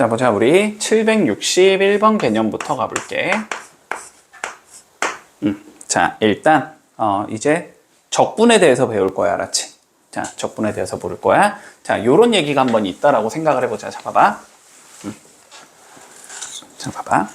자, 보자. 우리 761번 개념부터 가볼게. 자, 일단 이제 적분에 대해서 배울 거야. 알았지? 자, 적분에 대해서 모를 거야. 자, 요런 얘기가 한번 있다라고 생각을 해보자. 자, 봐봐. 자, 봐봐.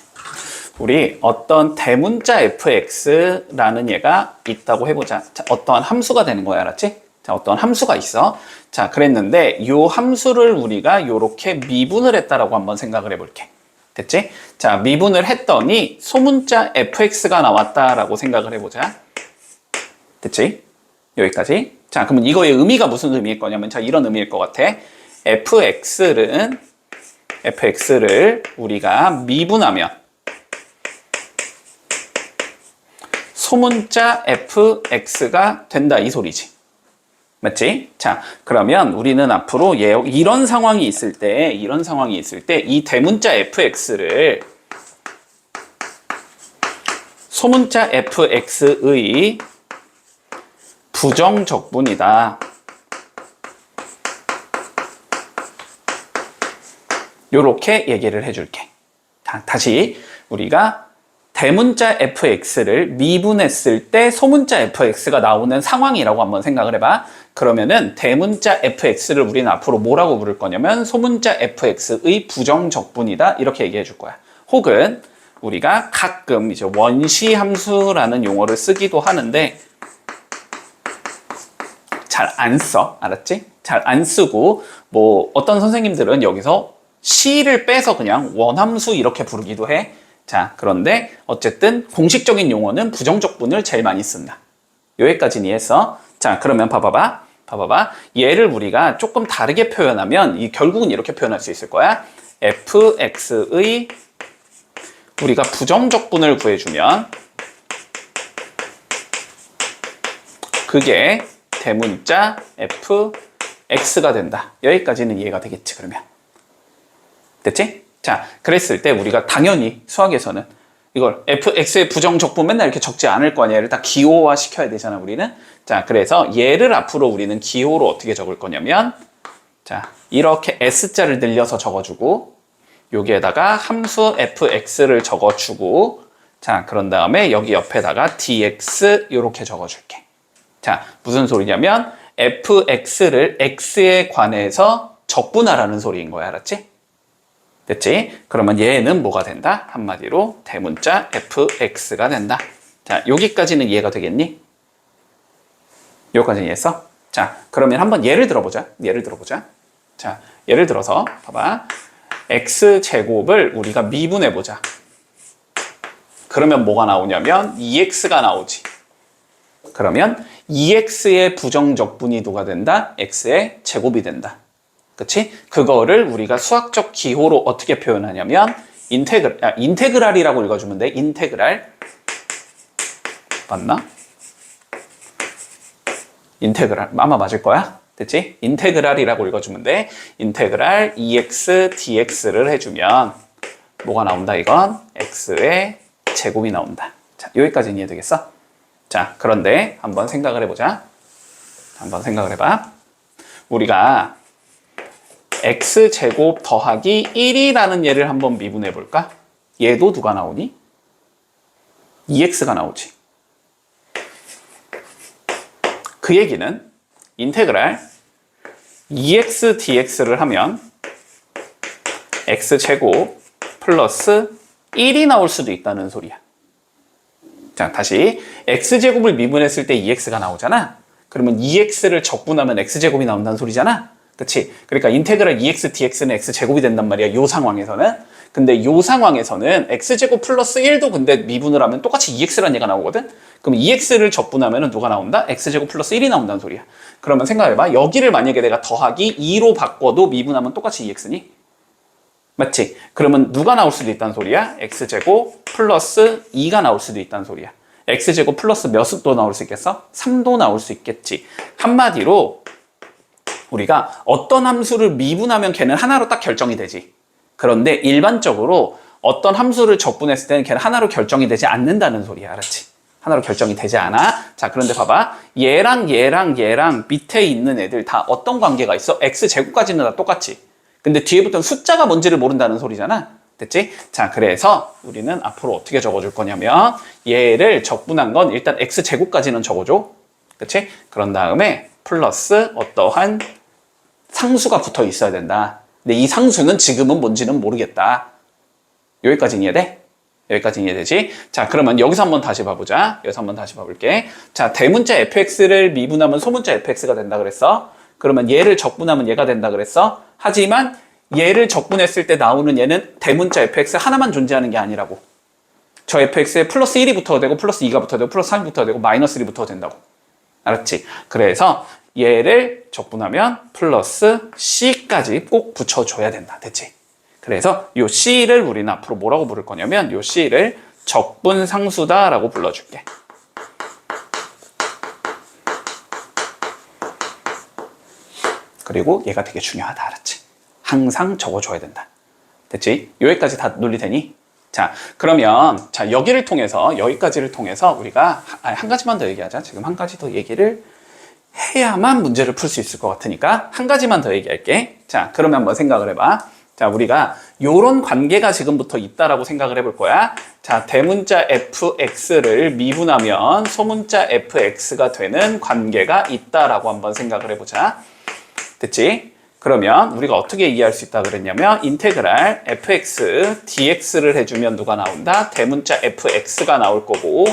우리 어떤 대문자 fx라는 얘가 있다고 해보자. 자, 어떠한 함수가 되는 거야. 알았지? 자, 어떤 함수가 있어. 자, 그랬는데 요 함수를 우리가 요렇게 미분을 했다라고 한번 생각을 해볼게. 됐지? 자, 미분을 했더니 소문자 fx가 나왔다라고 생각을 해보자. 됐지? 여기까지. 자, 그러면 이거의 의미가 무슨 의미일 거냐면, 자, 이런 의미일 것 같아. fx를 우리가 미분하면 소문자 fx가 된다, 이 소리지. 맞지? 자, 그러면 우리는 앞으로 이런 상황이 있을 때 이 대문자 fx를 소문자 fx의 부정적분이다. 요렇게 얘기를 해줄게. 다시 우리가 대문자 fx를 미분했을 때 소문자 fx가 나오는 상황이라고 한번 생각을 해봐. 그러면은 대문자 fx를 우리는 앞으로 뭐라고 부를 거냐면 소문자 fx의 부정적분이다, 이렇게 얘기해 줄 거야. 혹은 우리가 가끔 이제 원시함수라는 용어를 쓰기도 하는데 잘 안 써. 알았지? 잘 안 쓰고 뭐 어떤 선생님들은 여기서 c를 빼서 그냥 원함수 이렇게 부르기도 해. 자, 그런데 어쨌든 공식적인 용어는 부정적분을 제일 많이 쓴다. 여기까지는 이해했어? 자, 그러면 봐봐봐. 얘를 우리가 조금 다르게 표현하면 결국은 이렇게 표현할 수 있을 거야. fx의 우리가 부정적분을 구해주면 그게 대문자 fx가 된다. 여기까지는 이해가 되겠지, 그러면. 됐지? 자, 그랬을 때 우리가 당연히 수학에서는 이걸 fx의 부정적분 맨날 이렇게 적지 않을 거 아니야. 얘를 다 기호화 시켜야 되잖아, 우리는. 자, 그래서 얘를 앞으로 우리는 기호로 어떻게 적을 거냐면, 자, 이렇게 s자를 늘려서 적어주고, 여기에다가 함수 fx를 적어주고, 자, 그런 다음에 여기 옆에다가 dx 이렇게 적어줄게. 자, 무슨 소리냐면 fx를 x에 관해서 적분하라는 소리인 거야. 알았지? 됐지? 그러면 얘는 뭐가 된다? 한마디로 대문자 fx가 된다. 자, 여기까지는 이해가 되겠니? 여기까지는 이해했어? 자, 그러면 한번 예를 들어보자. 자, 예를 들어서 봐봐. x제곱을 우리가 미분해보자. 그러면 뭐가 나오냐면 2x가 나오지. 그러면 2x의 부정적분이 누가 된다? x의 제곱이 된다. 그치? 그거를 우리가 수학적 기호로 어떻게 표현하냐면 인테그랄이라고 읽어주면 돼. 인테그랄. 맞나? 인테그랄. 아마 맞을 거야. 됐지? 인테그랄이라고 읽어주면 돼. 인테그랄 2x dx를 해주면 뭐가 나온다? 이건 x의 제곱이 나온다. 자, 여기까지는 이해되겠어? 자, 그런데 한번 생각을 해보자. 한번 생각을 해봐. 우리가 x제곱 더하기 1이라는 얘를 한번 미분해 볼까? 얘도 누가 나오니? 2x가 나오지. 그 얘기는 인테그랄 2x dx를 하면 x제곱 플러스 1이 나올 수도 있다는 소리야. 자, 다시 x제곱을 미분했을 때 2x가 나오잖아. 그러면 2x를 적분하면 x제곱이 나온다는 소리잖아. 그치? 그러니까 인테그랄 2x dx는 x제곱이 된단 말이야, 요 상황에서는. 근데 요 상황에서는 x제곱 플러스 1도 근데 미분을 하면 똑같이 2x라는 얘가 나오거든? 그럼 2x를 적분하면 누가 나온다? x제곱 플러스 1이 나온다는 소리야. 그러면 생각해봐. 여기를 만약에 내가 더하기 2로 바꿔도 미분하면 똑같이 2x니? 맞지? 그러면 누가 나올 수도 있다는 소리야? x제곱 플러스 2가 나올 수도 있다는 소리야. x제곱 플러스 몇도 나올 수 있겠어? 3도 나올 수 있겠지. 한마디로 우리가 어떤 함수를 미분하면 걔는 하나로 딱 결정이 되지. 그런데 일반적으로 어떤 함수를 적분했을 때는 걔는 하나로 결정이 되지 않는다는 소리야. 알았지? 하나로 결정이 되지 않아. 자, 그런데 봐봐. 얘랑 밑에 있는 애들 다 어떤 관계가 있어? x제곱까지는 다 똑같지. 근데 뒤에부터는 숫자가 뭔지를 모른다는 소리잖아. 됐지? 자, 그래서 우리는 앞으로 어떻게 적어줄 거냐면 얘를 적분한 건 일단 x제곱까지는 적어줘. 그치? 그런 다음에 플러스 어떠한 상수가 붙어 있어야 된다. 근데 이 상수는 지금은 뭔지는 모르겠다. 여기까지 이해돼? 여기까지 이해되지? 자, 그러면 여기서 한번 다시 봐보자. 여기서 한번 다시 봐볼게. 자, 대문자 fx를 미분하면 소문자 fx가 된다 그랬어. 그러면 얘를 적분하면 얘가 된다 그랬어. 하지만 얘를 적분했을 때 나오는 얘는 대문자 fx 하나만 존재하는 게 아니라고. 저 fx에 플러스 1이 붙어도 되고 플러스 2가 붙어도 되고 플러스 3이 붙어도 되고 마이너스 1이 붙어도 된다고. 알았지? 그래서 얘를 적분하면 플러스 c까지 꼭 붙여줘야 된다. 됐지? 그래서 요 c를 우리는 앞으로 뭐라고 부를 거냐면 요 c를 적분상수다라고 불러줄게. 그리고 얘가 되게 중요하다. 알았지? 항상 적어줘야 된다. 됐지? 여기까지 다 논리되니? 자, 그러면 자 여기를 통해서 여기까지를 통해서 우리가 한 가지만 더 얘기하자. 지금 한 가지 더 얘기를 해야만 문제를 풀 수 있을 것 같으니까 한 가지만 더 얘기할게. 자, 그러면 한번 생각을 해봐. 자, 우리가 요런 관계가 지금부터 있다라고 생각을 해볼 거야. 자, 대문자 fx를 미분하면 소문자 fx가 되는 관계가 있다라고 한번 생각을 해보자. 됐지? 그러면 우리가 어떻게 이해할 수 있다 그랬냐면 인테그랄 fx dx를 해주면 누가 나온다? 대문자 fx가 나올 거고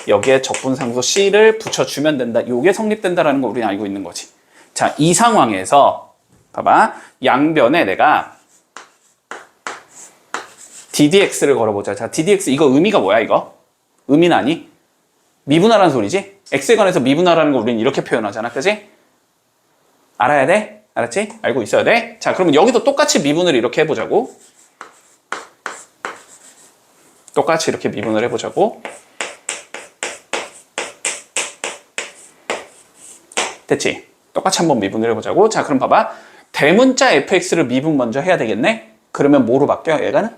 여기에 적분상수 c를 붙여주면 된다. 이게 성립된다라는 거 우리는 알고 있는 거지. 자, 이 상황에서 봐봐. 양변에 내가 ddx를 걸어보자. 자, ddx 이거 의미가 뭐야 이거? 의미는 아니? 미분하라는 소리지? x에 관해서 미분하라는 거 우리는 이렇게 표현하잖아. 그지? 알아야 돼? 알았지? 알고 있어야 돼? 자, 그러면 여기도 똑같이 미분을 이렇게 해보자고. 똑같이 이렇게 미분을 해보자고. 됐지? 똑같이 한번 미분을 해보자고. 자, 그럼 봐봐. 대문자 fx를 미분 먼저 해야 되겠네? 그러면 뭐로 바뀌어? 얘가는?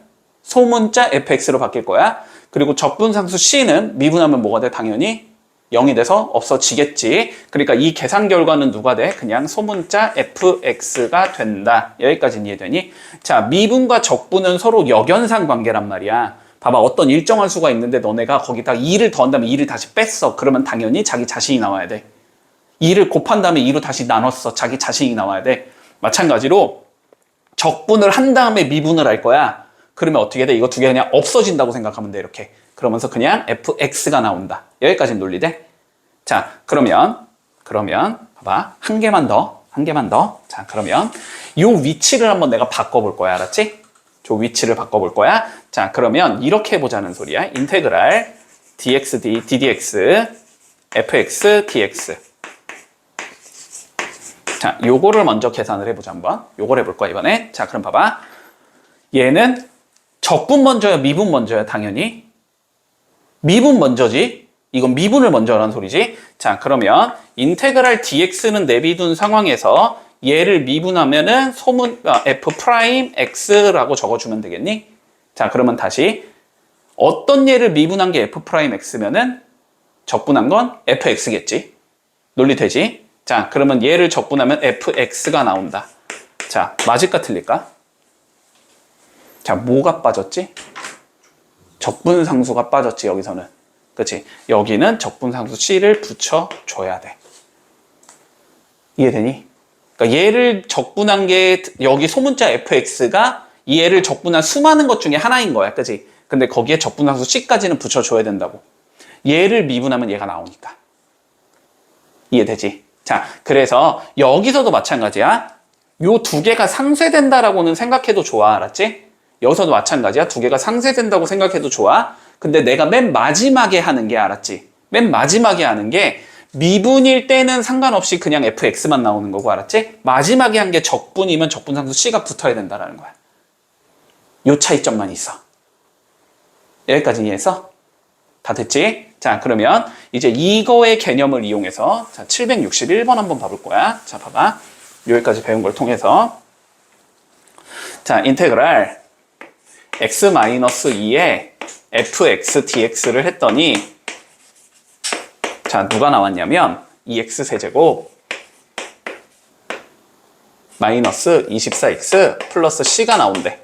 소문자 fx로 바뀔 거야. 그리고 적분상수 c는 미분하면 뭐가 돼? 당연히 0이 돼서 없어지겠지. 그러니까 이 계산 결과는 누가 돼? 그냥 소문자 fx가 된다. 여기까지 이해되니? 자, 미분과 적분은 서로 역연상 관계란 말이야. 봐봐, 어떤 일정한 수가 있는데 너네가 거기다 2를 더한 다음에 2를 다시 뺐어. 그러면 당연히 자기 자신이 나와야 돼. 2를 곱한 다음에 2로 다시 나눴어. 자기 자신이 나와야 돼. 마찬가지로 적분을 한 다음에 미분을 할 거야. 그러면 어떻게 돼? 이거 두 개 그냥 없어진다고 생각하면 돼. 이렇게. 그러면서 그냥 fx가 나온다. 여기까지는 논리돼? 자, 그러면 봐봐. 한 개만 더. 자, 그러면 이 위치를 한번 내가 바꿔볼 거야. 알았지? 저 위치를 바꿔볼 거야. 자, 그러면 이렇게 해보자는 소리야. 인테그랄 dx ddx fx dx. 자, 요거를 먼저 계산을 해보자 한번. 요걸 해볼 거야 이번에. 자, 그럼 봐봐. 얘는 적분 먼저야 미분 먼저야 당연히? 미분 먼저지. 이건 미분을 먼저 하라는 소리지. 자, 그러면 인테그랄 dx는 내비둔 상황에서 얘를 미분하면은 소문 f'x라고 적어주면 되겠니? 자, 그러면 다시 어떤 얘를 미분한 게 f'x면은 적분한 건 fx겠지. 논리 되지? 자, 그러면 얘를 적분하면 fx가 나온다. 자, 맞을까 틀릴까? 자, 뭐가 빠졌지? 적분상수가 빠졌지, 여기서는. 그치? 여기는 적분상수 c를 붙여줘야 돼. 이해되니? 그러니까 얘를 적분한 게 여기 소문자 fx가 이 얘를 적분한 수많은 것 중에 하나인 거야. 그치? 근데 거기에 적분상수 c까지는 붙여줘야 된다고. 얘를 미분하면 얘가 나오니까. 이해되지? 자, 그래서 여기서도 마찬가지야. 요 두 개가 상쇄된다라고는 생각해도 좋아. 알았지? 여기서도 마찬가지야. 두 개가 상쇄된다고 생각해도 좋아. 근데 내가 맨 마지막에 하는 게 알았지? 맨 마지막에 하는 게 미분일 때는 상관없이 그냥 fx만 나오는 거고 알았지? 마지막에 한 게 적분이면 적분상수 c가 붙어야 된다라는 거야. 요 차이점만 있어. 여기까지 이해했어? 다 됐지? 자, 그러면 이제 이거의 개념을 이용해서 자, 761번 한번 봐볼 거야. 자, 봐봐. 여기까지 배운 걸 통해서 자, 인테그랄 x-2에 fx dx를 했더니 자, 누가 나왔냐면 2x 세제곱 마이너스 24x 플러스 c가 나온대.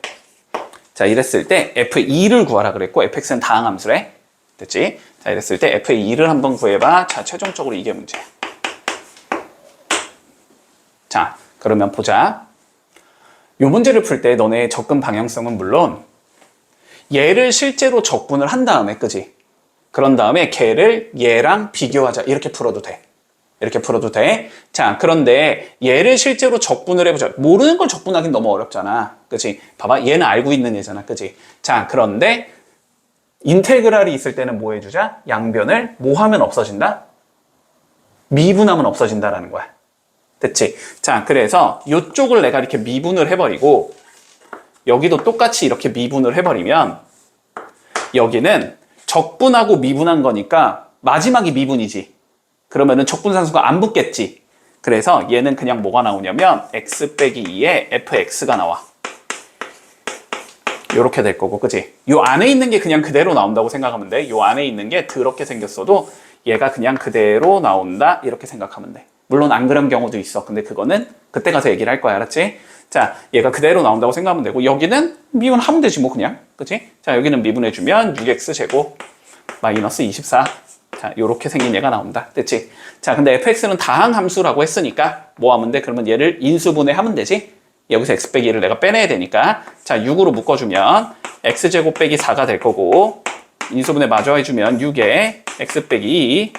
자, 이랬을 때 f2를 구하라 그랬고 fx는 다항함수래. 됐지? 자, 이랬을 때 f2를 한번 구해봐. 자, 최종적으로 이게 문제야. 자, 그러면 보자. 요 문제를 풀 때 너네 접근 방향성은 물론 얘를 실제로 적분을 한 다음에, 그지? 그런 다음에 걔를 얘랑 비교하자. 이렇게 풀어도 돼. 이렇게 풀어도 돼. 자, 그런데 얘를 실제로 적분을 해보자. 모르는 걸 적분하기는 너무 어렵잖아. 그치? 봐봐. 얘는 알고 있는 얘잖아. 그치? 자, 그런데 인테그랄이 있을 때는 뭐 해주자? 양변을 뭐 하면 없어진다? 미분하면 없어진다라는 거야. 됐지? 자, 그래서 이쪽을 내가 이렇게 미분을 해버리고 여기도 똑같이 이렇게 미분을 해버리면 여기는 적분하고 미분한 거니까 마지막이 미분이지. 그러면은 적분상수가 안 붙겠지. 그래서 얘는 그냥 뭐가 나오냐면 x 빼기 2에 fx가 나와. 요렇게 될 거고, 그치? 요 안에 있는 게 그냥 그대로 나온다고 생각하면 돼. 요 안에 있는 게 더럽게 생겼어도 얘가 그냥 그대로 나온다. 이렇게 생각하면 돼. 물론 안 그런 경우도 있어. 근데 그거는 그때 가서 얘기를 할 거야. 알았지? 자, 얘가 그대로 나온다고 생각하면 되고 여기는 미분하면 되지 뭐 그냥. 그치? 자, 여기는 미분해주면 6x제곱 마이너스 24. 자, 요렇게 생긴 얘가 나온다. 됐지? 자, 근데 fx는 다항함수라고 했으니까 뭐 하면 돼? 그러면 얘를 인수분해하면 되지? 여기서 x 빼기 1을 내가 빼내야 되니까. 자, 6으로 묶어주면 x제곱 빼기 4가 될 거고 인수분해 마저 해주면 6에 x 빼기 2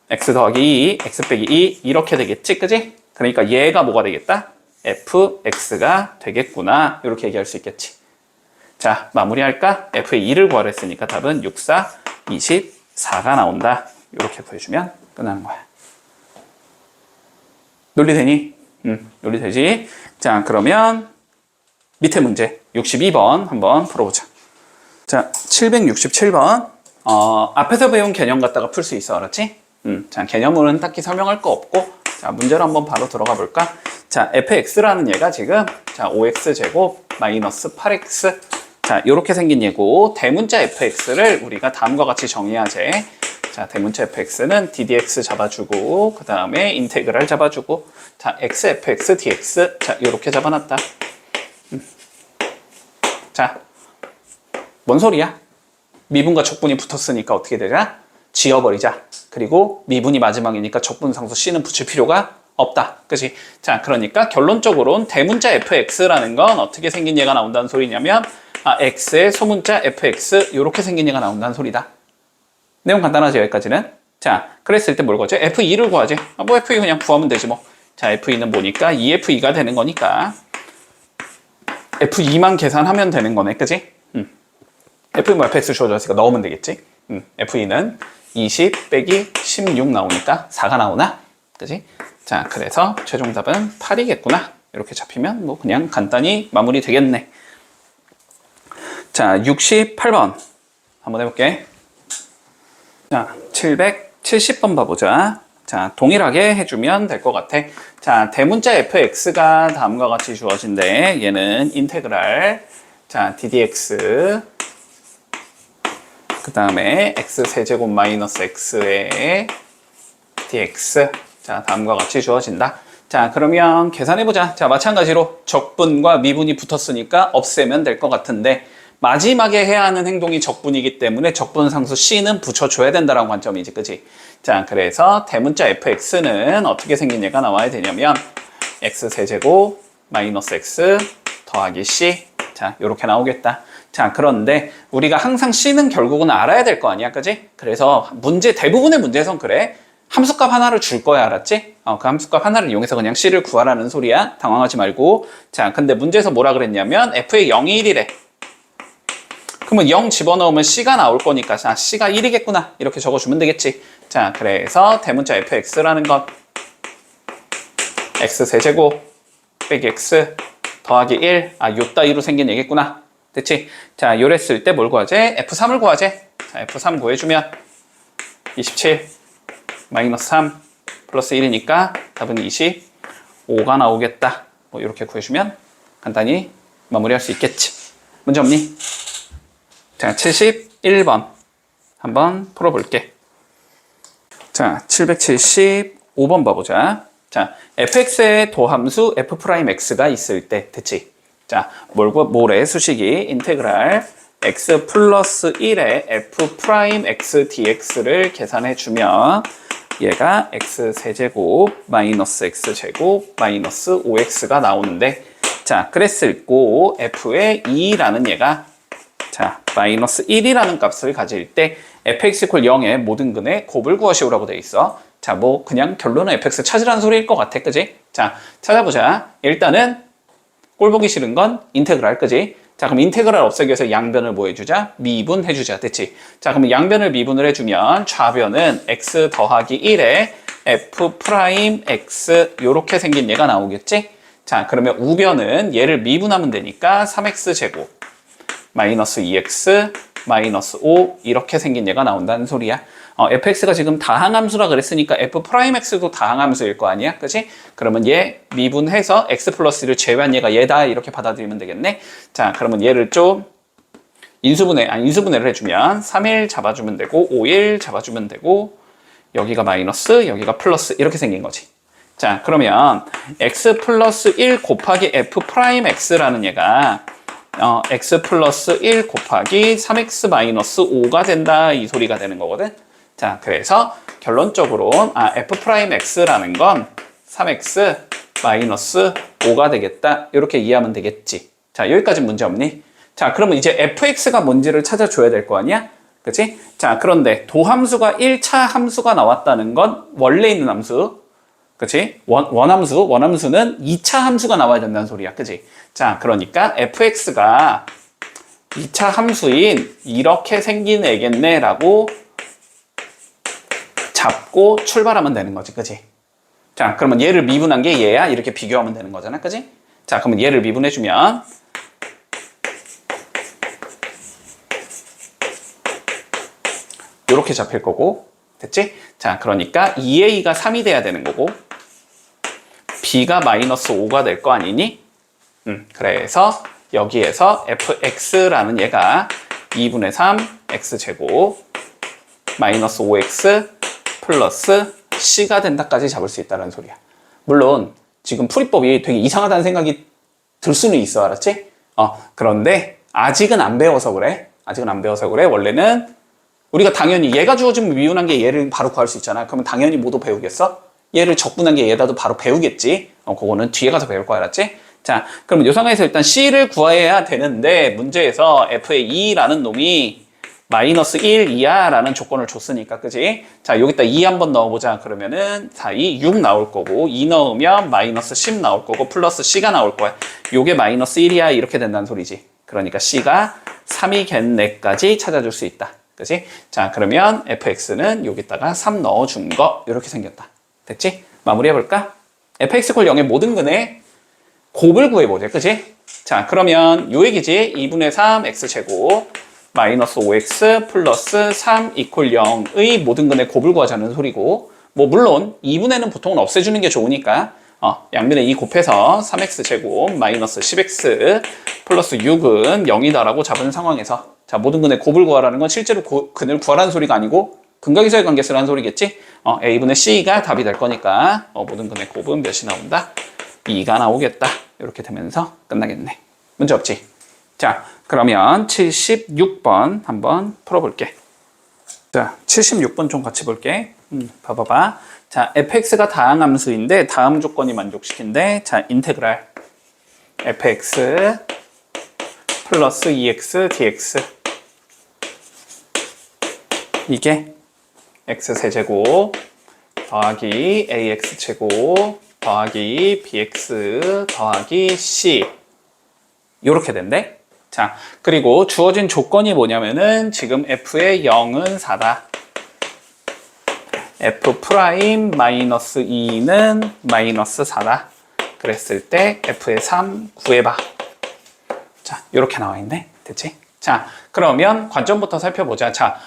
x 더하기 2 x 빼기 2 이렇게 되겠지? 그지? 그러니까 얘가 뭐가 되겠다? fx가 되겠구나. 이렇게 얘기할 수 있겠지. 자, 마무리할까? f2를 구하라 했으니까 답은 6, 4, 24가 나온다. 이렇게 구해주면 끝나는 거야. 논리되니? 논리되지? 자, 그러면 밑에 문제 62번 한번 풀어보자. 자, 767번. 앞에서 배운 개념 갖다가 풀 수 있어. 알았지? 자, 개념은 딱히 설명할 거 없고 자, 문제로 한번 바로 들어가 볼까? 자, fx라는 얘가 지금 자, 5x제곱 마이너스 8x 자, 요렇게 생긴 얘고 대문자 fx를 우리가 다음과 같이 정의하재. 자, 대문자 fx는 ddx 잡아주고 그 다음에 인테그랄 잡아주고 자, x fx dx 자, 요렇게 잡아놨다. 자, 뭔 소리야? 미분과 적분이 붙었으니까 어떻게 되자? 지워버리자. 그리고 미분이 마지막이니까 적분상수 c는 붙일 필요가 없다. 그치? 자, 그러니까 결론적으로는 대문자 fx라는 건 어떻게 생긴 얘가 나온다는 소리냐면 x의 소문자 fx 이렇게 생긴 얘가 나온다는 소리다. 내용 간단하지 여기까지는. 자, 그랬을 때 뭘 구하지? f2를 구하지. 뭐 f2 그냥 구하면 되지 뭐. 자, f2는 뭐니까 2f2가 되는 거니까 f2만 계산하면 되는 거네. 그치? f2 뭐 fx 주어졌으니까 넣으면 되겠지. f2는 20 빼기 16 나오니까 4가 나오나? 그치? 자, 그래서 최종답은 8이겠구나. 이렇게 잡히면 뭐 그냥 간단히 마무리 되겠네. 자, 68번 한번 해볼게. 자, 770번 봐보자. 자, 동일하게 해주면 될 것 같아. 자, 대문자 fx가 다음과 같이 주어진대. 얘는 인테그랄 자, ddx 그 다음에 x 세제곱 마이너스 x의 dx 자, 다음과 같이 주어진다. 자, 그러면 계산해보자. 자, 마찬가지로 적분과 미분이 붙었으니까 없애면 될 것 같은데 마지막에 해야 하는 행동이 적분이기 때문에 적분상수 c는 붙여줘야 된다는 관점이지, 그치? 자, 그래서 대문자 fx는 어떻게 생긴 얘가 나와야 되냐면 x 세제곱 마이너스 x 더하기 c 자, 요렇게 나오겠다. 자, 그런데 우리가 항상 c는 결국은 알아야 될 거 아니야, 그치? 그래서 대부분의 문제에선 그래. 함수값 하나를 줄 거야, 알았지? 그 함수값 하나를 이용해서 그냥 c를 구하라는 소리야. 당황하지 말고. 자, 근데 문제에서 뭐라 그랬냐면 f의 0이 1이래. 그러면 0 집어넣으면 c가 나올 거니까 자, c가 1이겠구나. 이렇게 적어주면 되겠지. 자, 그래서 대문자 fx라는 건 x 세제곱 빼기 x 더하기 1 요 따위로 생긴 얘겠구나. 됐지? 자, 요랬을 때 뭘 구하지? f3을 구하지? 자, f3 구해주면 27 마이너스 3 플러스 1이니까 답은 25가 나오겠다. 뭐 이렇게 구해주면 간단히 마무리할 수 있겠지. 문제 없니? 자, 71번 한번 풀어볼게. 자, 775번 봐보자. 자, fx의 도함수 f'x가 있을 때, 됐지? 자, 뭐래? 수식이 인테그랄 x 플러스 1의 f'x dx를 계산해주면 얘가 x 세제곱 마이너스 x제곱 마이너스 5x가 나오는데, 자, 그랬을 고 f의 2라는 얘가 자, 마이너스 1이라는 값을 가질 때 fx = 0의 모든 근의 곱을 구하시오라고 돼 있어. 자, 뭐 그냥 결론은 fx 찾으라는 소리일 것 같아, 그지? 자, 찾아보자. 일단은 꼴 보기 싫은 건 인테그랄, 그지? 자, 그럼 인테그랄 없애기 위해서 양변을 뭐 해주자? 미분해주자, 됐지? 자, 그럼 양변을 미분을 해주면 좌변은 x 더하기 1에 f'x 요렇게 생긴 얘가 나오겠지? 자, 그러면 우변은 얘를 미분하면 되니까 3x제곱 마이너스 2x 마이너스 5 이렇게 생긴 얘가 나온다는 소리야. fx가 지금 다항함수라 그랬으니까 f'x도 다항함수일 거 아니야, 그치? 그러면 얘 미분해서 x 플러스를 제외한 얘가 얘다 이렇게 받아들이면 되겠네. 자, 그러면 얘를 좀 인수분해를 해주면 3일 잡아주면 되고 5일 잡아주면 되고 여기가 마이너스 여기가 플러스 이렇게 생긴 거지. 자, 그러면 x 플러스 1 곱하기 f'x라는 얘가 x 플러스 1 곱하기 3x 마이너스 5가 된다 이 소리가 되는 거거든. 자, 그래서 결론적으로 f'x라는 건 3x 마이너스 5가 되겠다 이렇게 이해하면 되겠지. 자, 여기까지 문제 없니? 자, 그러면 이제 fx가 뭔지를 찾아줘야 될 거 아니야? 그치? 자, 그런데 도함수가 1차 함수가 나왔다는 건 원래 있는 함수, 그치? 원함수는 2차 함수가 나와야 된다는 소리야, 그치? 자, 그러니까 fx가 2차 함수인 이렇게 생긴 애겠네 라고 잡고 출발하면 되는 거지, 그치? 자, 그러면 얘를 미분한 게 얘야 이렇게 비교하면 되는 거잖아, 그치? 자, 그러면 얘를 미분해주면 이렇게 잡힐 거고, 됐지? 자, 그러니까 2a가 3이 돼야 되는 거고 b가 마이너스 5가 될 거 아니니? 그래서 여기에서 fx라는 얘가 2분의 3 x제곱 마이너스 5x 플러스 c가 된다까지 잡을 수 있다는 소리야. 물론 지금 풀이법이 되게 이상하다는 생각이 들 수는 있어, 알았지? 그런데 아직은 안 배워서 그래. 원래는 우리가 당연히 얘가 주어지면 미분한 게 얘를 바로 구할 수 있잖아. 그러면 당연히 뭐도 배우겠어? 얘를 적분한 게 얘다도 바로 배우겠지. 그거는 뒤에 가서 배울 거 알았지? 자, 그러면 요 상황에서 일단 c를 구해야 되는데 문제에서 f의 2라는 놈이 마이너스 1 이하 라는 조건을 줬으니까, 그지? 자, 여기다 2 한번 넣어보자. 그러면은 4, 2, 6 나올 거고 2 넣으면 마이너스 10 나올 거고 플러스 c가 나올 거야. 요게 마이너스 1이야 이렇게 된다는 소리지. 그러니까 c가 3이겠네까지 찾아줄 수 있다. 그치? 자, 그러면 fx는 여기다가 3 넣어준 거 이렇게 생겼다. 됐지? 마무리해볼까? fx = 0의 모든 근의 곱을 구해보자. 그치? 자, 그러면 요 얘기지. 2분의 3 x제곱 마이너스 5x 플러스 3 = 0의 모든 근의 곱을 구하자는 소리고, 뭐 물론 2분의는 보통은 없애주는 게 좋으니까 양변에 2 곱해서 3x제곱 마이너스 10x 플러스 6은 0이다라고 잡은 상황에서 자, 모든 근의 곱을 구하라는 건 실제로 근을 구하라는 소리가 아니고 근각이서의 관계 쓰라는 소리겠지? a분의 c가 답이 될 거니까 모든 근의 곱은 몇이 나온다? 2가 나오겠다. 이렇게 되면서 끝나겠네. 문제 없지? 자, 그러면 76번 한번 풀어볼게. 자, 76번 좀 같이 볼게. 봐봐봐. 자, fx가 다항함수인데 다음 조건이 만족시킨대. 자, 인테그랄 fx 플러스 2x dx 이게 x세제곱 더하기 ax제곱 더하기 bx 더하기 c 요렇게 된대. 자, 그리고 주어진 조건이 뭐냐면은 지금 f의 0은 4다. f 프라임 마이너스 2는 마이너스 4다. 그랬을 때 f의 3 구해봐. 자, 이렇게 나와 있네. 됐지? 자, 그러면 관점부터 살펴보자. 자,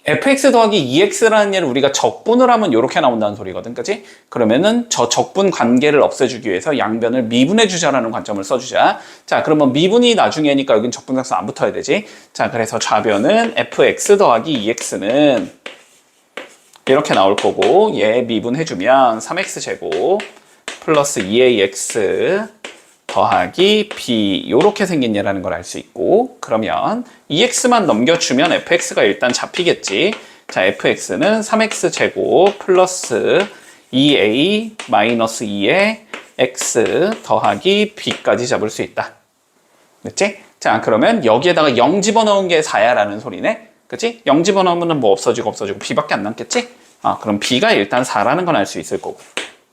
fx 더하기 2x라는 얘를 우리가 적분을 하면 이렇게 나온다는 소리거든, 그치? 그러면은 저 적분 관계를 없애주기 위해서 양변을 미분해주자라는 관점을 써주자. 자, 그러면 미분이 나중에니까 여긴 적분상수 안 붙어야 되지. 자, 그래서 좌변은 fx 더하기 2x는 이렇게 나올 거고 얘 미분해주면 3x제곱 플러스 2ax 더하기 b 요렇게 생긴 예라는 걸 알 수 있고, 그러면 2x만 넘겨주면 fx가 일단 잡히겠지. 자, fx는 3x 제곱 플러스 2a 마이너스 2의 x 더하기 b까지 잡을 수 있다. 됐지? 자, 그러면 여기에다가 0 집어넣은 게 4야라는 소리네. 그치? 0 집어넣으면 뭐 없어지고 b밖에 안 남겠지? 그럼 b가 일단 4라는 건 알 수 있을 거고.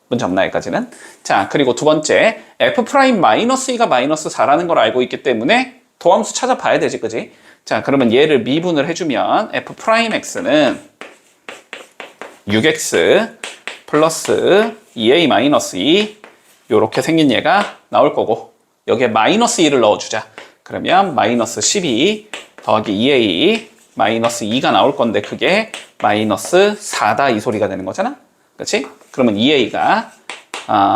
문제 없나 여기까지는? 자, 그리고 두 번째, f 프라임 마이너스 2가 마이너스 4라는 걸 알고 있기 때문에 도함수 찾아봐야 되지, 그지? 자, 그러면 얘를 미분을 해주면 f 프라임 x는 6x 플러스 2a 마이너스 2 요렇게 생긴 얘가 나올 거고, 여기에 마이너스 2를 넣어주자. 그러면 마이너스 12 더하기 2a 마이너스 2가 나올 건데 그게 마이너스 4다 이 소리가 되는 거잖아? 그렇지? 그러면 2a가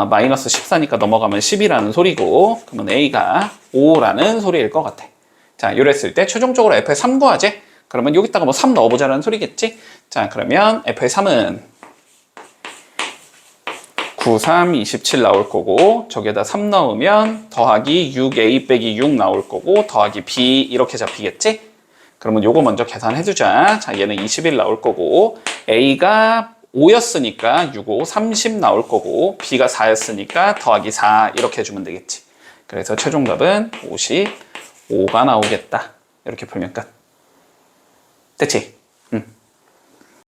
마이너스 14니까 넘어가면 10이라는 소리고, 그러면 a가 5라는 소리일 것 같아. 자, 이랬을 때 최종적으로 f의 3 구하지? 그러면 여기다가 뭐 3 넣어보자라는 소리겠지? 자, 그러면 f의 3은 9, 3, 27 나올 거고, 저기에다 3 넣으면 더하기 6a 빼기 6 나올 거고, 더하기 b 이렇게 잡히겠지? 그러면 요거 먼저 계산해주자. 자, 얘는 21 나올 거고, a가 5였으니까 6, 5, 30 나올 거고, b가 4였으니까 더하기 4 이렇게 해주면 되겠지. 그래서 최종답은 55가 나오겠다. 이렇게 풀면 끝. 됐지?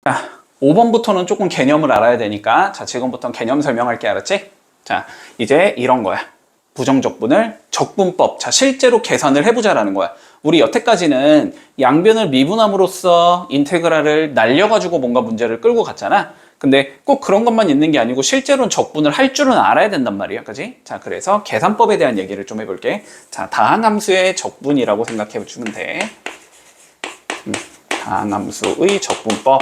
자, 5번부터는 조금 개념을 알아야 되니까, 자, 지금부터는 개념 설명할게. 알았지? 자, 이제 이런 거야. 부정적분을 적분법. 자, 실제로 계산을 해보자라는 거야. 우리 여태까지는 양변을 미분함으로써 인테그랄을 날려가지고 뭔가 문제를 끌고 갔잖아. 근데 꼭 그런 것만 있는 게 아니고 실제로는 적분을 할 줄은 알아야 된단 말이야. 그지? 자, 그래서 계산법에 대한 얘기를 좀 해볼게. 자, 다항함수의 적분이라고 생각해 주면 돼. 다항함수의 적분법.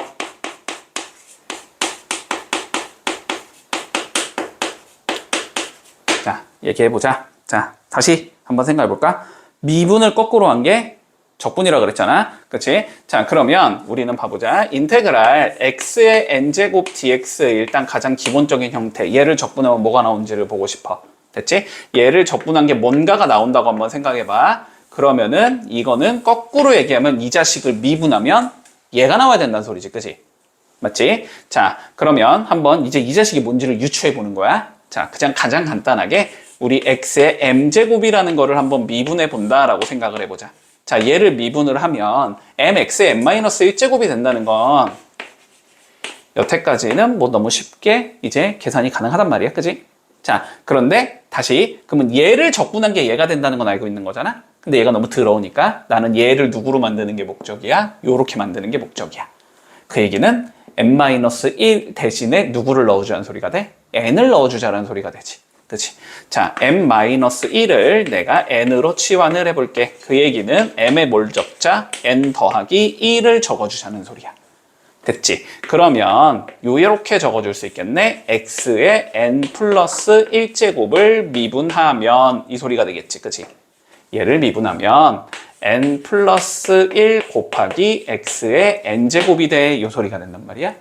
자, 얘기해보자. 자, 다시 한번 생각해볼까? 미분을 거꾸로 한 게 적분이라고 그랬잖아. 그치? 자, 그러면 우리는 봐보자. 인테그랄 x의 n제곱 dx 일단 가장 기본적인 형태. 얘를 적분하면 뭐가 나오는지를 보고 싶어. 됐지? 얘를 적분한 게 뭔가가 나온다고 한번 생각해봐. 그러면은 이거는 거꾸로 얘기하면 이 자식을 미분하면 얘가 나와야 된다는 소리지. 그치? 맞지? 자, 그러면 한번 이제 이 자식이 뭔지를 유추해 보는 거야. 자, 그냥 가장 간단하게 우리 x의 m제곱이라는 거를 한번 미분해 본다라고 생각을 해보자. 자, 얘를 미분을 하면 mx의 m-1제곱이 된다는 건 여태까지는 뭐 너무 쉽게 이제 계산이 가능하단 말이야. 그지? 자, 그런데 다시 그러면 얘를 적분한 게 얘가 된다는 건 알고 있는 거잖아. 근데 얘가 너무 더러우니까 나는 얘를 누구로 만드는 게 목적이야? 요렇게 만드는 게 목적이야. 그 얘기는 m-1 대신에 누구를 넣어주자는 소리가 돼? n을 넣어주자라는 소리가 되지. 그치? 자, m-1을 내가 n으로 치환을 해볼게. 그 얘기는 m에 뭘 적자? n 더하기 1을 적어주자는 소리야. 됐지? 그러면 요렇게 적어줄 수 있겠네. x의 n 플러스 1제곱을 미분하면 이 소리가 되겠지. 그치? 얘를 미분하면 n 플러스 1 곱하기 x의 n제곱이 돼. 이 소리가 된단 말이야.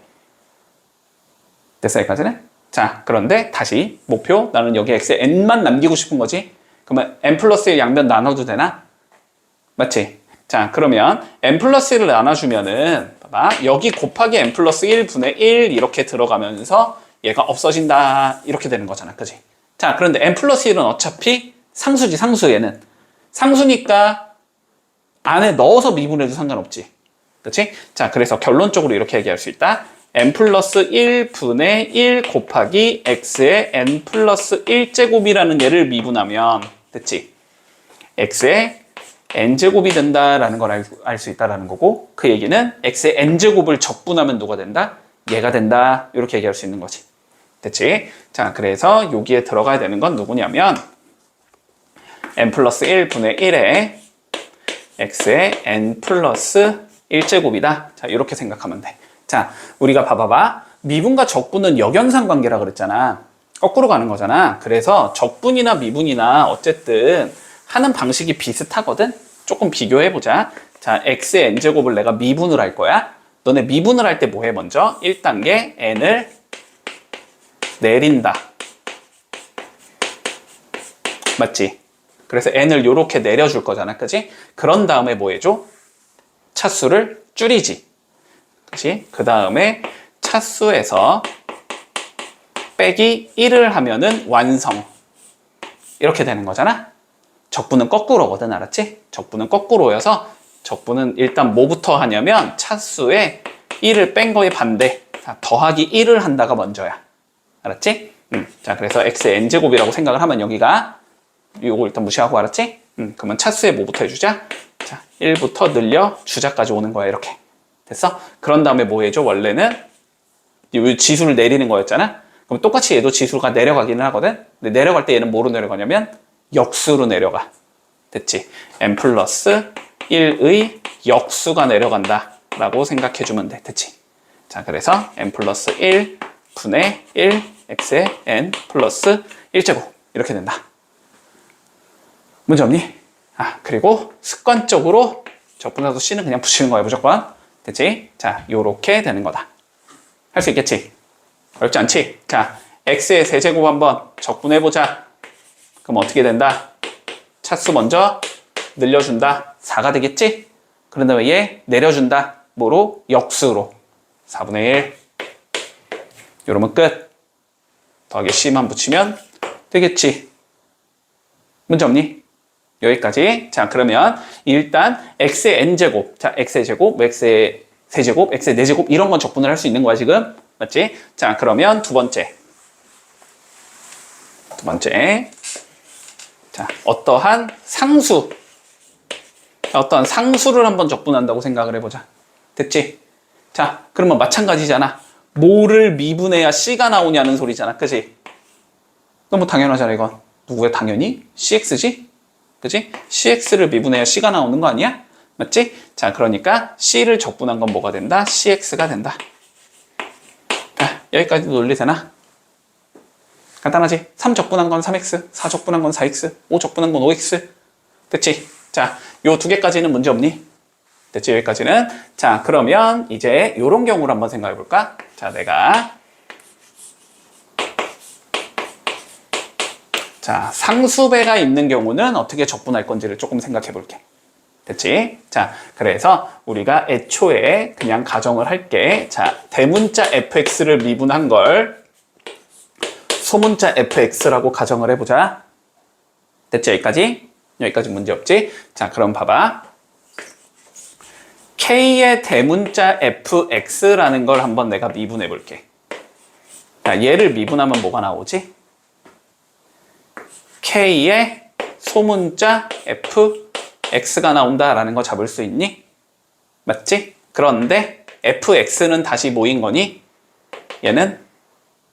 됐어, 여기까지는? 자, 그런데 다시 목표. 나는 여기 x에 n만 남기고 싶은 거지. 그러면 n 플러스 1 양변 나눠도 되나? 맞지? 자, 그러면 n 플러스 1을 나눠주면은 봐봐. 여기 곱하기 n 플러스 1분의 1 이렇게 들어가면서 얘가 없어진다. 이렇게 되는 거잖아. 그지? 자, 그런데 n 플러스 1은 어차피 상수지, 상수 얘는. 상수니까 안에 넣어서 미분해도 상관없지. 그치? 자, 그래서 결론적으로 이렇게 얘기할 수 있다. n 플러스 1분의 1 곱하기 x의 n 플러스 1제곱이라는 얘를 미분하면 됐지? x의 n제곱이 된다라는 걸 알 수 있다라는 거고, 그 얘기는 x의 n제곱을 적분하면 누가 된다? 얘가 된다. 이렇게 얘기할 수 있는 거지. 됐지? 자, 그래서 여기에 들어가야 되는 건 누구냐면 n 플러스 1분의 1에 x의 n 플러스 1제곱이다. 자, 이렇게 생각하면 돼. 자, 우리가 봐봐봐. 미분과 적분은 역연상 관계라 그랬잖아. 거꾸로 가는 거잖아. 그래서 적분이나 미분이나 어쨌든 하는 방식이 비슷하거든? 조금 비교해보자. 자, x의 n제곱을 내가 미분을 할 거야. 너네 미분을 할 때 뭐 해 먼저? 1단계 n을 내린다. 맞지? 그래서 n을 요렇게 내려줄 거잖아. 그지? 그런 다음에 뭐 해줘? 차수를 줄이지. 그치? 그 다음에 차수에서 빼기 1을 하면은 완성. 이렇게 되는 거잖아. 적분은 거꾸로거든. 알았지? 적분은 거꾸로여서 적분은 일단 뭐부터 하냐면 차수에 1을 뺀 거에 반대. 자, 더하기 1을 한다가 먼저야. 알았지? 자, 그래서 xn제곱이라고 생각을 하면 여기가 요거 일단 무시하고, 알았지? 그러면 차수에 뭐부터 해주자? 자, 1부터 늘려 주자까지 오는 거야. 이렇게. 됐어? 그런 다음에 뭐 해줘? 원래는 이 지수를 내리는 거였잖아? 그럼 똑같이 얘도 지수가 내려가기는 하거든? 근데 내려갈 때 얘는 뭐로 내려가냐면 역수로 내려가. 됐지? n 플러스 1의 역수가 내려간다 라고 생각해주면 돼. 됐지? 자, 그래서 n 플러스 1 분의 1 x의 n 플러스 1제곱 이렇게 된다. 문제 없니? 아, 그리고 습관적으로 적분하고 c는 그냥 붙이는 거야, 무조건. 됐지? 자, 요렇게 되는 거다. 할 수 있겠지? 어렵지 않지? 자, x의 세제곱 한번 적분해보자. 그럼 어떻게 된다? 차수 먼저 늘려준다. 4가 되겠지? 그런 다음에 얘 내려준다. 뭐로? 역수로. 4분의 1. 요러면 끝. 더하기 c만 붙이면 되겠지. 문제 없니? 여기까지. 자, 그러면 일단 x의 n제곱, 자, x의 제곱, x의 세제곱, x의 네제곱 이런 건 적분을 할 수 있는 거야, 지금. 맞지? 자, 그러면 두 번째. 자, 어떠한 상수를 한번 적분한다고 생각을 해보자. 됐지? 자, 그러면 마찬가지잖아. 뭐를 미분해야 c가 나오냐는 소리잖아. 그지? 너무 당연하잖아, 이건. 누구야, 당연히? cx지? 그지? cx를 미분해야 c가 나오는 거 아니야? 맞지? 자, 그러니까 c를 적분한 건 뭐가 된다? cx가 된다. 자, 여기까지 논리 되나? 간단하지? 3 적분한 건 3x, 4 적분한 건 4x, 5 적분한 건 5x. 됐지? 자, 요 두 개까지는 문제 없니? 됐지? 여기까지는. 자, 그러면 이제 요런 경우를 한번 생각해 볼까? 자, 내가 자, 상수배가 있는 경우는 어떻게 적분할 건지를 조금 생각해 볼게. 됐지? 자, 그래서 우리가 애초에 그냥 가정을 할게. 자, 대문자 fx를 미분한 걸 소문자 fx라고 가정을 해보자. 됐지? 여기까지? 여기까지 문제 없지? 자, 그럼 봐봐. k의 대문자 fx라는 걸 한번 내가 미분해 볼게. 자, 얘를 미분하면 뭐가 나오지? k의 소문자 fx가 나온다라는 거 잡을 수 있니? 맞지? 그런데 fx는 다시 뭐인 거니? 얘는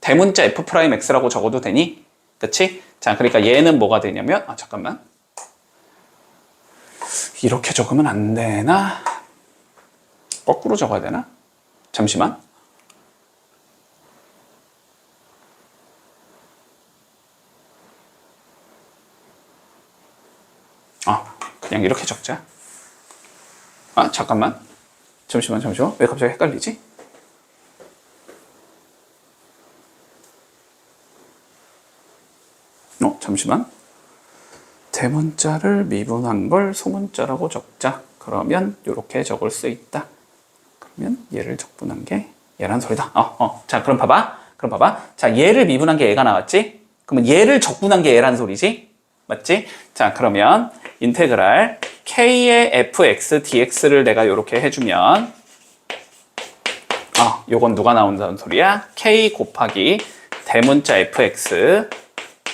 대문자 f'x라고 적어도 되니? 그치? 자, 그러니까 얘는 뭐가 되냐면, 아, 잠깐만. 이렇게 적으면 안 되나? 거꾸로 적어야 되나? 잠시만. 그냥 이렇게 적자. 아, 잠깐만. 잠시만. 왜 갑자기 헷갈리지? 잠시만. 대문자를 미분한 걸 소문자라고 적자. 그러면 이렇게 적을 수 있다. 그러면 얘를 적분한 게 얘란 소리다. 자, 그럼 봐봐. 자, 얘를 미분한 게 얘가 나왔지? 그러면 얘를 적분한 게 얘란 소리지? 맞지? 자, 그러면 인테그랄 k의 fx dx를 내가 이렇게 해주면 요건 누가 나온다는 소리야? k 곱하기 대문자 fx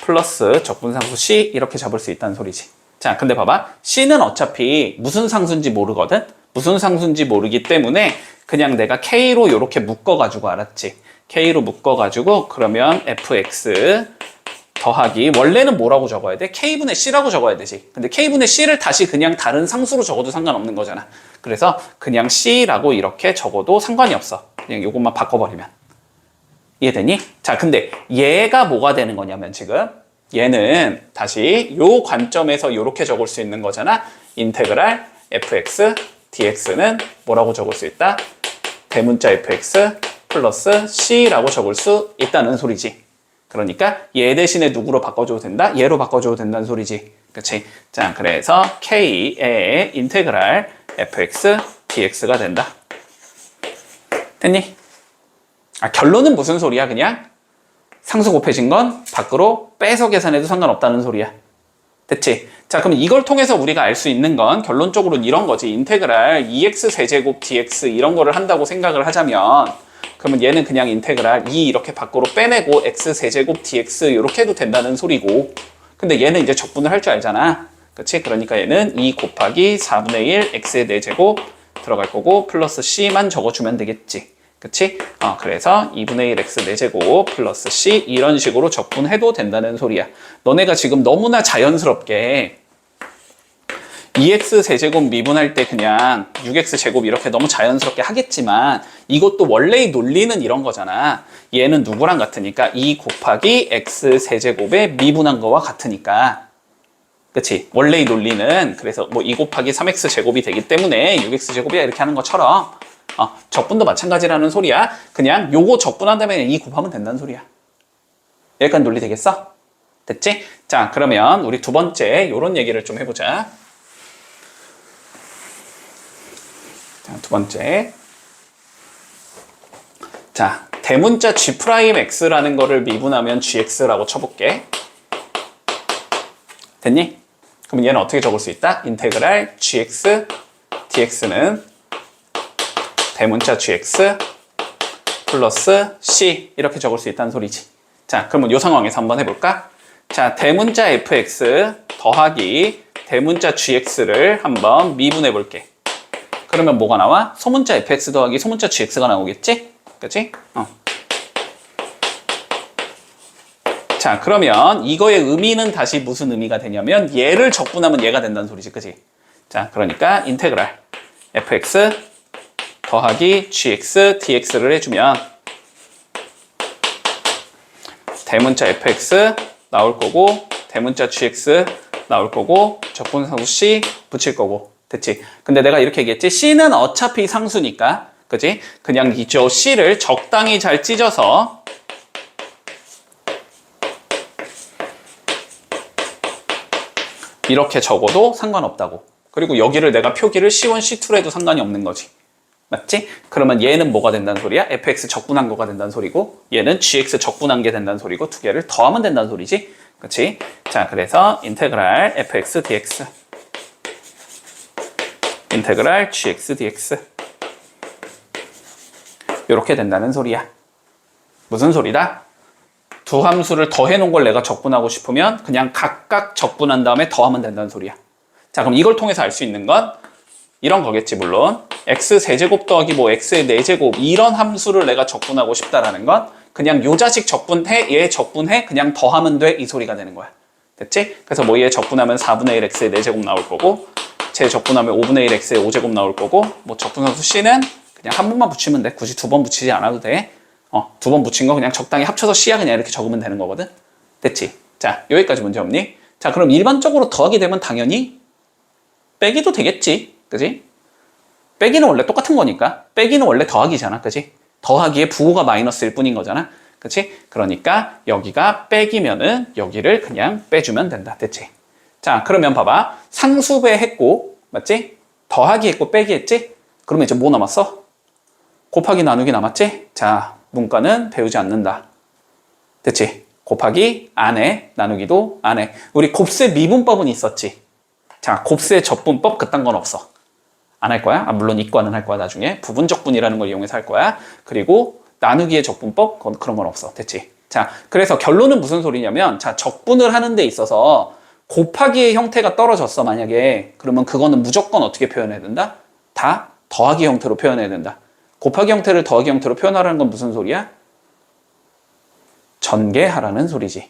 플러스 적분상수 c 이렇게 잡을 수 있다는 소리지. 자, 근데 봐봐. c는 어차피 무슨 상수인지 모르거든? 무슨 상수인지 모르기 때문에 그냥 내가 k로 이렇게 묶어가지고, 알았지? k로 묶어가지고 그러면 fx 더하기, 원래는 뭐라고 적어야 돼? k분의 c라고 적어야 되지. 근데 k분의 c를 다시 그냥 다른 상수로 적어도 상관없는 거잖아. 그래서 그냥 c라고 이렇게 적어도 상관이 없어. 그냥 요것만 바꿔버리면. 이해되니? 자, 근데 얘가 뭐가 되는 거냐면 지금 얘는 다시 요 관점에서 이렇게 적을 수 있는 거잖아. 인테그랄 fx dx는 뭐라고 적을 수 있다? 대문자 fx 플러스 c라고 적을 수 있다는 소리지. 그러니까 얘 대신에 누구로 바꿔줘도 된다? 얘로 바꿔줘도 된다는 소리지. 그치? 자, 그래서 K의 인테그랄 fx dx가 된다. 됐니? 결론은 무슨 소리야? 그냥 상수 곱해진 건 밖으로 빼서 계산해도 상관없다는 소리야. 됐지? 자, 그럼 이걸 통해서 우리가 알 수 있는 건 결론적으로는 이런 거지. 인테그랄 2x 세제곱 dx 이런 거를 한다고 생각을 하자면 그러면 얘는 그냥 인테그랄 2 이렇게 밖으로 빼내고 x 세제곱 dx 이렇게 해도 된다는 소리고, 근데 얘는 이제 적분을 할 줄 알잖아. 그치? 그러니까 얘는 2 곱하기 4분의 1 x의 4제곱 들어갈 거고 플러스 c만 적어주면 되겠지. 그치? 그래서 2분의 1 x 4제곱 플러스 c 이런 식으로 적분해도 된다는 소리야. 너네가 지금 너무나 자연스럽게 2x 세제곱 미분할 때 그냥 6x 제곱 이렇게 너무 자연스럽게 하겠지만 이것도 원래의 논리는 이런 거잖아. 얘는 누구랑 같으니까 2 곱하기 x 세제곱에 미분한 거와 같으니까. 그치? 원래의 논리는 그래서 뭐 2 곱하기 3x 제곱이 되기 때문에 6x 제곱이야 이렇게 하는 것처럼 적분도 마찬가지라는 소리야. 그냥 요거 적분한 다음에 2 곱하면 된다는 소리야. 여기까지 논리 되겠어? 됐지? 자, 그러면 우리 두 번째 요런 얘기를 좀 해보자. 자, 두 번째. 자, 대문자 g'x라는 거를 미분하면 gx라고 쳐볼게. 됐니? 그럼 얘는 어떻게 적을 수 있다? 인테그랄 gx dx는 대문자 gx 플러스 c 이렇게 적을 수 있다는 소리지. 자, 그러면 이 상황에서 한번 해볼까? 자, 대문자 fx 더하기 대문자 gx를 한번 미분해 볼게. 그러면 뭐가 나와? 소문자 fx 더하기 소문자 gx가 나오겠지? 그치? 자, 그러면 이거의 의미는 다시 무슨 의미가 되냐면 얘를 적분하면 얘가 된다는 소리지. 그치? 자, 그러니까 인테그랄 fx 더하기 gx dx를 해주면 대문자 fx 나올 거고 대문자 gx 나올 거고 적분상수 c 붙일 거고. 됐지? 근데 내가 이렇게 얘기했지? c는 어차피 상수니까 그치? 그냥 이저 c를 적당히 잘 찢어서 이렇게 적어도 상관없다고. 그리고 여기를 내가 표기를 C1, C2로 해도 상관이 없는 거지. 맞지? 그러면 얘는 뭐가 된다는 소리야? fx 적분한 거가 된다는 소리고 얘는 gx 적분한 게 된다는 소리고 두 개를 더하면 된다는 소리지. 그치? 자, 그래서 인테그랄 fx dx 인테그랄 gx dx 이렇게 된다는 소리야. 무슨 소리다? 두 함수를 더해 놓은 걸 내가 적분하고 싶으면 그냥 각각 적분한 다음에 더하면 된다는 소리야. 자, 그럼 이걸 통해서 알 수 있는 건 이런 거겠지. 물론 x 세제곱 더하기 뭐 x의 4제곱 이런 함수를 내가 적분하고 싶다라는 건 그냥 요 자식 적분해, 얘 적분해, 그냥 더하면 돼 이 소리가 되는 거야. 됐지? 그래서 뭐 얘 적분하면 4분의 1 x의 4제곱 나올 거고 쟤 적분하면 5분의 1 x의 5제곱 나올 거고 뭐 적분함수 c는 그냥 한 번만 붙이면 돼. 굳이 두 번 붙이지 않아도 돼. 두 번 붙인 거 그냥 적당히 합쳐서 c야 그냥 이렇게 적으면 되는 거거든. 됐지? 자, 여기까지 문제 없니? 자, 그럼 일반적으로 더하기 되면 당연히 빼기도 되겠지. 그지? 빼기는 원래 똑같은 거니까. 빼기는 원래 더하기잖아. 그지? 더하기에 부호가 마이너스일 뿐인 거잖아. 그치? 그러니까 여기가 빼기면은 여기를 그냥 빼주면 된다. 됐지? 자, 그러면 봐봐. 상수배 했고, 맞지? 더하기 했고 빼기 했지? 그러면 이제 뭐 남았어? 곱하기 나누기 남았지? 자, 문과는 배우지 않는다. 됐지? 곱하기 안 해, 나누기도 안 해. 우리 곱셈 미분법은 있었지? 자, 곱셈 적분법 그딴 건 없어. 안 할 거야? 물론 이과는 할 거야, 나중에. 부분적분이라는 걸 이용해서 할 거야. 그리고 나누기의 적분법? 그런 건 없어. 됐지? 자, 그래서 결론은 무슨 소리냐면, 자, 적분을 하는 데 있어서 곱하기의 형태가 떨어졌어, 만약에. 그러면 그거는 무조건 어떻게 표현해야 된다? 다 더하기 형태로 표현해야 된다. 곱하기 형태를 더하기 형태로 표현하라는 건 무슨 소리야? 전개하라는 소리지.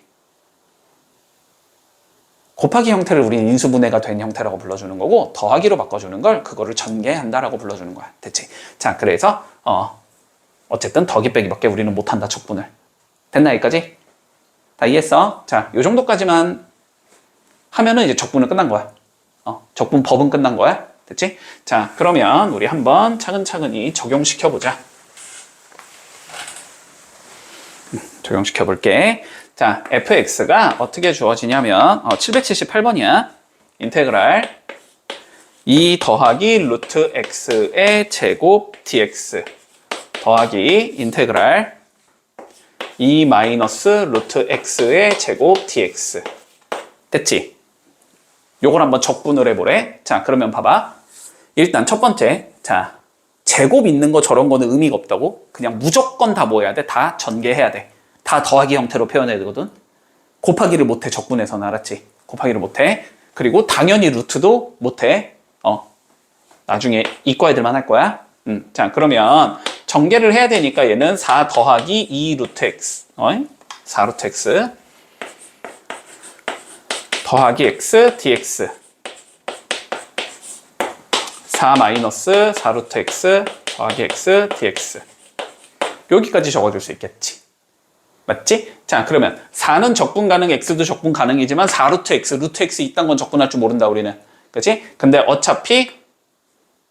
곱하기 형태를 우리는 인수분해가 된 형태라고 불러주는 거고 더하기로 바꿔주는 걸 그거를 전개한다라고 불러주는 거야. 됐지? 자, 그래서 어쨌든 더하기 빼기밖에 우리는 못한다, 적분을. 됐나, 여기까지? 다 이해했어? 자, 요 정도까지만 하면은 이제 적분은 끝난 거야. 적분법은 끝난 거야. 됐지? 자, 그러면 우리 한번 차근차근히 적용시켜 보자. 적용시켜 볼게. 자, fx가 어떻게 주어지냐면 778번이야. 인테그랄 2 더하기 루트 x의 제곱 dx 더하기 인테그랄 2 마이너스 루트 x의 제곱 dx. 됐지? 요걸 한번 적분을 해보래. 자, 그러면 봐봐. 일단 첫 번째, 자, 제곱 있는 거 저런 거는 의미가 없다고? 그냥 무조건 다 뭐 해야 돼? 다 전개해야 돼. 다 더하기 형태로 표현해야 되거든. 곱하기를 못해, 적분에서는. 알았지? 곱하기를 못해. 그리고 당연히 루트도 못해. 나중에 이과 애들만 할 거야. 자, 그러면 전개를 해야 되니까 얘는 4 더하기 2 루트 x 4 루트 x 더하기 x dx 4 마이너스 4 루트 x 더하기 x dx 여기까지 적어줄 수 있겠지. 맞지? 자, 그러면 4는 적분 가능, x도 적분 가능이지만 4 루트 x 이딴 건 적분할 줄 모른다 우리는. 그치? 근데 어차피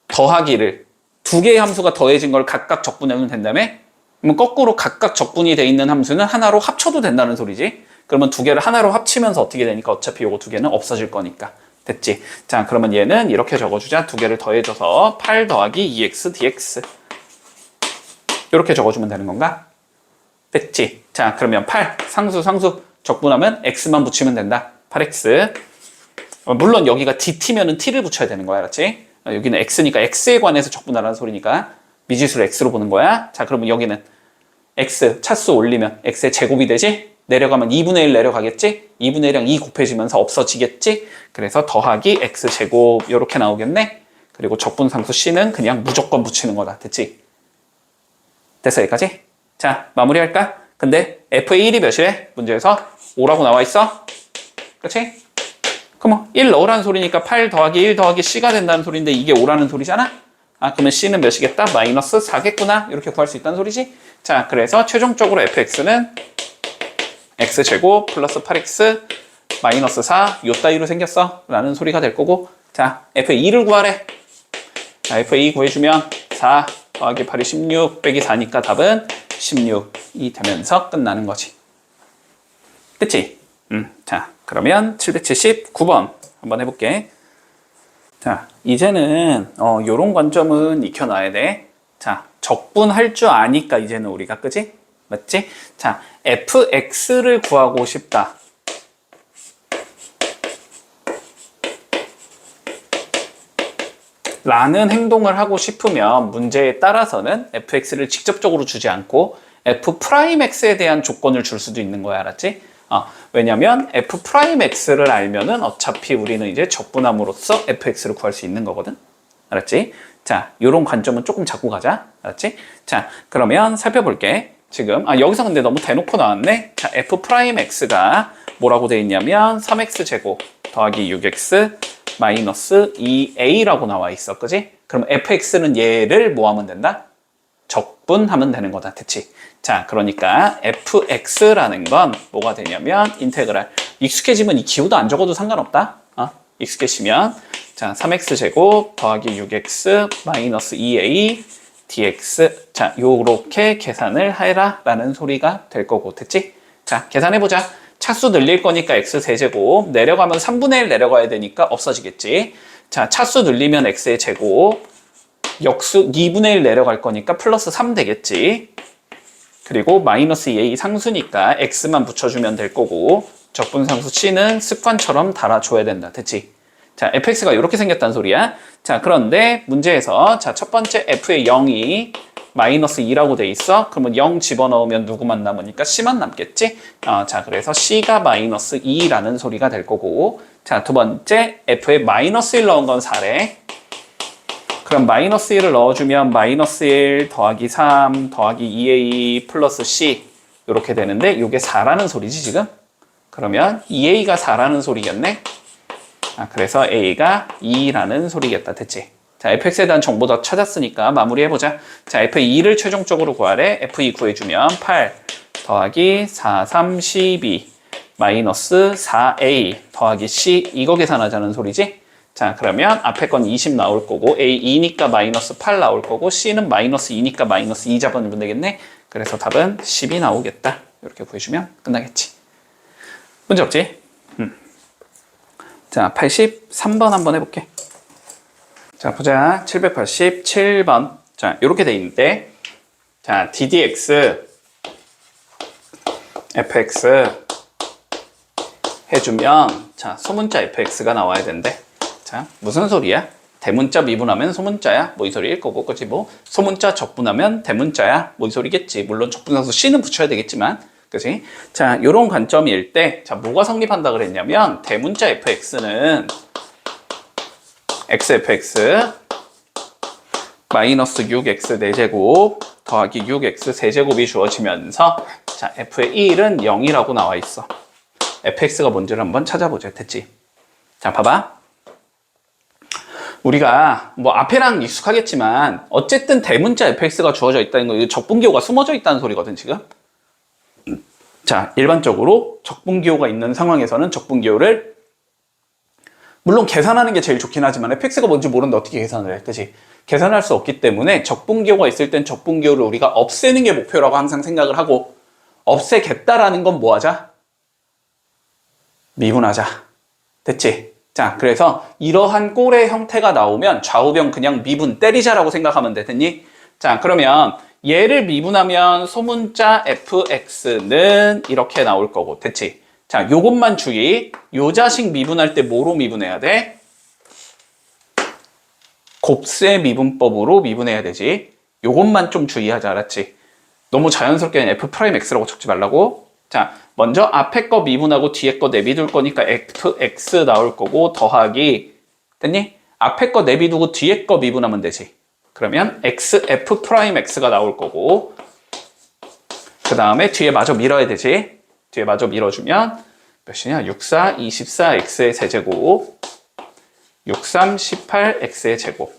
더하기를 두 개의 함수가 더해진 걸 각각 적분하면 된다며? 그러면 거꾸로 각각 적분이 돼 있는 함수는 하나로 합쳐도 된다는 소리지. 그러면 두 개를 하나로 합치면서 어떻게 되니까 어차피 요거 두 개는 없어질 거니까. 됐지? 자, 그러면 얘는 이렇게 적어주자. 두 개를 더해줘서 8 더하기 2x dx 이렇게 적어주면 되는 건가? 됐지? 자, 그러면 8 상수 적분하면 x만 붙이면 된다. 8x 물론 여기가 dt면은 t를 붙여야 되는 거야. 알았지? 여기는 x니까 x에 관해서 적분하라는 소리니까 미지수를 x로 보는 거야. 자, 그러면 여기는 x 차수 올리면 x의 제곱이 되지? 내려가면 2분의 1 내려가겠지? 2분의 1이랑 2 곱해지면서 없어지겠지? 그래서 더하기 x제곱 이렇게 나오겠네? 그리고 적분상수 c는 그냥 무조건 붙이는 거다. 됐지? 됐어, 여기까지? 자, 마무리할까? 근데 f의 1이 몇이래? 문제에서 5라고 나와 있어? 그치? 그럼 1 넣으라는 소리니까 8 더하기 1 더하기 c가 된다는 소리인데 이게 5라는 소리잖아? 그러면 c는 몇이겠다? 마이너스 4겠구나? 이렇게 구할 수 있다는 소리지? 자, 그래서 최종적으로 fx는 x제곱 플러스 8x 마이너스 4 요 따위로 생겼어 라는 소리가 될 거고, 자, f의 2를 구하래. 자, f의 2 구해주면 4 더하기 8이 16 빼기 4니까 답은 16이 되면서 끝나는 거지. 그치? 자, 그러면 779번 한번 해볼게. 자, 이제는 요런 관점은 익혀놔야 돼. 자, 적분할 줄 아니까 이제는 우리가, 그지? 맞지? 자, fx를 구하고 싶다. 라는 행동을 하고 싶으면 문제에 따라서는 fx를 직접적으로 주지 않고 f'x에 대한 조건을 줄 수도 있는 거야. 알았지? 왜냐면 f'x를 알면은 어차피 우리는 이제 적분함으로써 fx를 구할 수 있는 거거든. 알았지? 자, 요런 관점은 조금 잡고 가자. 알았지? 자, 그러면 살펴볼게. 지금 여기서 근데 너무 대놓고 나왔네. 자, f'x가 뭐라고 돼 있냐면 3x제곱 더하기 6x 마이너스 2a라고 나와 있어. 그지? 그럼 fx는 얘를 뭐 하면 된다? 적분하면 되는 거다. 됐지? 자, 그러니까 fx라는 건 뭐가 되냐면 인테그랄. 익숙해지면 이 기호도 안 적어도 상관없다. 익숙해지면 자, 3x제곱 더하기 6x 마이너스 2a dx. 자, 요렇게 계산을 해라 라는 소리가 될 거고. 됐지? 자, 계산해보자. 차수 늘릴 거니까 x 세제곱, 내려가면 3분의 1 내려가야 되니까 없어지겠지. 자, 차수 늘리면 x의 제곱, 역수 2분의 1 내려갈 거니까 플러스 3 되겠지. 그리고 마이너스 2a 상수니까 x만 붙여주면 될 거고, 적분상수 c는 습관처럼 달아줘야 된다. 됐지? 자, fx가 이렇게 생겼다는 소리야. 자, 그런데 문제에서 자, 첫 번째 f의 0이 마이너스 2라고 돼 있어. 그러면 0 집어넣으면 누구만 남으니까 c만 남겠지? 자, 그래서 c가 마이너스 2라는 소리가 될 거고, 자, 두 번째 f에 마이너스 1 넣은 건 4래. 그럼 마이너스 1을 넣어주면 마이너스 1 더하기 3 더하기 2a 플러스 c 이렇게 되는데 이게 4라는 소리지 지금? 그러면 2a가 4라는 소리겠네? 그래서 a가 2라는 소리겠다. 됐지? 자, fx에 대한 정보 더 찾았으니까 마무리해보자. 자, f2를 최종적으로 구하래. f2 구해주면 8 더하기 4, 3, 12 마이너스 4a 더하기 c 이거 계산하자는 소리지? 자, 그러면 앞에 건 20 나올 거고 a 2니까 마이너스 8 나올 거고 c는 마이너스 2니까 마이너스 2 잡아주면 되겠네. 그래서 답은 10이 나오겠다. 이렇게 구해주면 끝나겠지. 문제 없지? 자, 83번 한번 해볼게. 자, 보자. 787번. 자, 이렇게 돼 있는데, 자, ddx, fx 해주면, 자, 소문자 fx가 나와야 된대. 자, 무슨 소리야? 대문자 미분하면 소문자야. 뭐 이 소리일 거고, 그치? 뭐, 소문자 적분하면 대문자야. 뭐 이 소리겠지. 물론 적분상수 c는 붙여야 되겠지만, 그치? 자, 요런 관점일 때, 자, 뭐가 성립한다 그랬냐면, 대문자 fx는 xfx 마이너스 6x 4제곱 더하기 6x 세제곱이 주어지면서, 자, f의 1은 0이라고 나와 있어. fx가 뭔지를 한번 찾아보자. 됐지? 자, 봐봐. 우리가 뭐 앞에랑 익숙하겠지만 어쨌든 대문자 fx가 주어져 있다는 거, 적분기호가 숨어져 있다는 소리거든 지금. 자, 일반적으로 적분기호가 있는 상황에서는 적분기호를 물론 계산하는 게 제일 좋긴 하지만 fx가 뭔지 모르는데 어떻게 계산을 해, 그치? 계산할 수 없기 때문에 적분기호가 있을 땐 적분기호를 우리가 없애는 게 목표라고 항상 생각을 하고, 없애겠다라는 건 뭐 하자? 미분하자. 됐지? 자, 그래서 이러한 꼴의 형태가 나오면 좌우변 그냥 미분 때리자라고 생각하면 돼. 됐니? 자, 그러면 얘를 미분하면 소문자 fx는 이렇게 나올 거고. 됐지? 자, 요것만 주의. 요 자식 미분할 때 뭐로 미분해야 돼? 곱셈 미분법으로 미분해야 되지. 요것만 좀 주의하자. 알았지? 너무 자연스럽게 f'x라고 적지 말라고. 자, 먼저 앞에 거 미분하고 뒤에 거 내비둘 거니까 fx 나올 거고, 더하기, 됐니? 앞에 거 내비두고 뒤에 거 미분하면 되지. 그러면 f'x가 나올 거고, 그 다음에 뒤에 마저 밀어야 되지. 뒤에 마저 밀어주면 몇이냐? 6, 4, 24, x의 세제곱, 6, 3, 18, x의 제곱.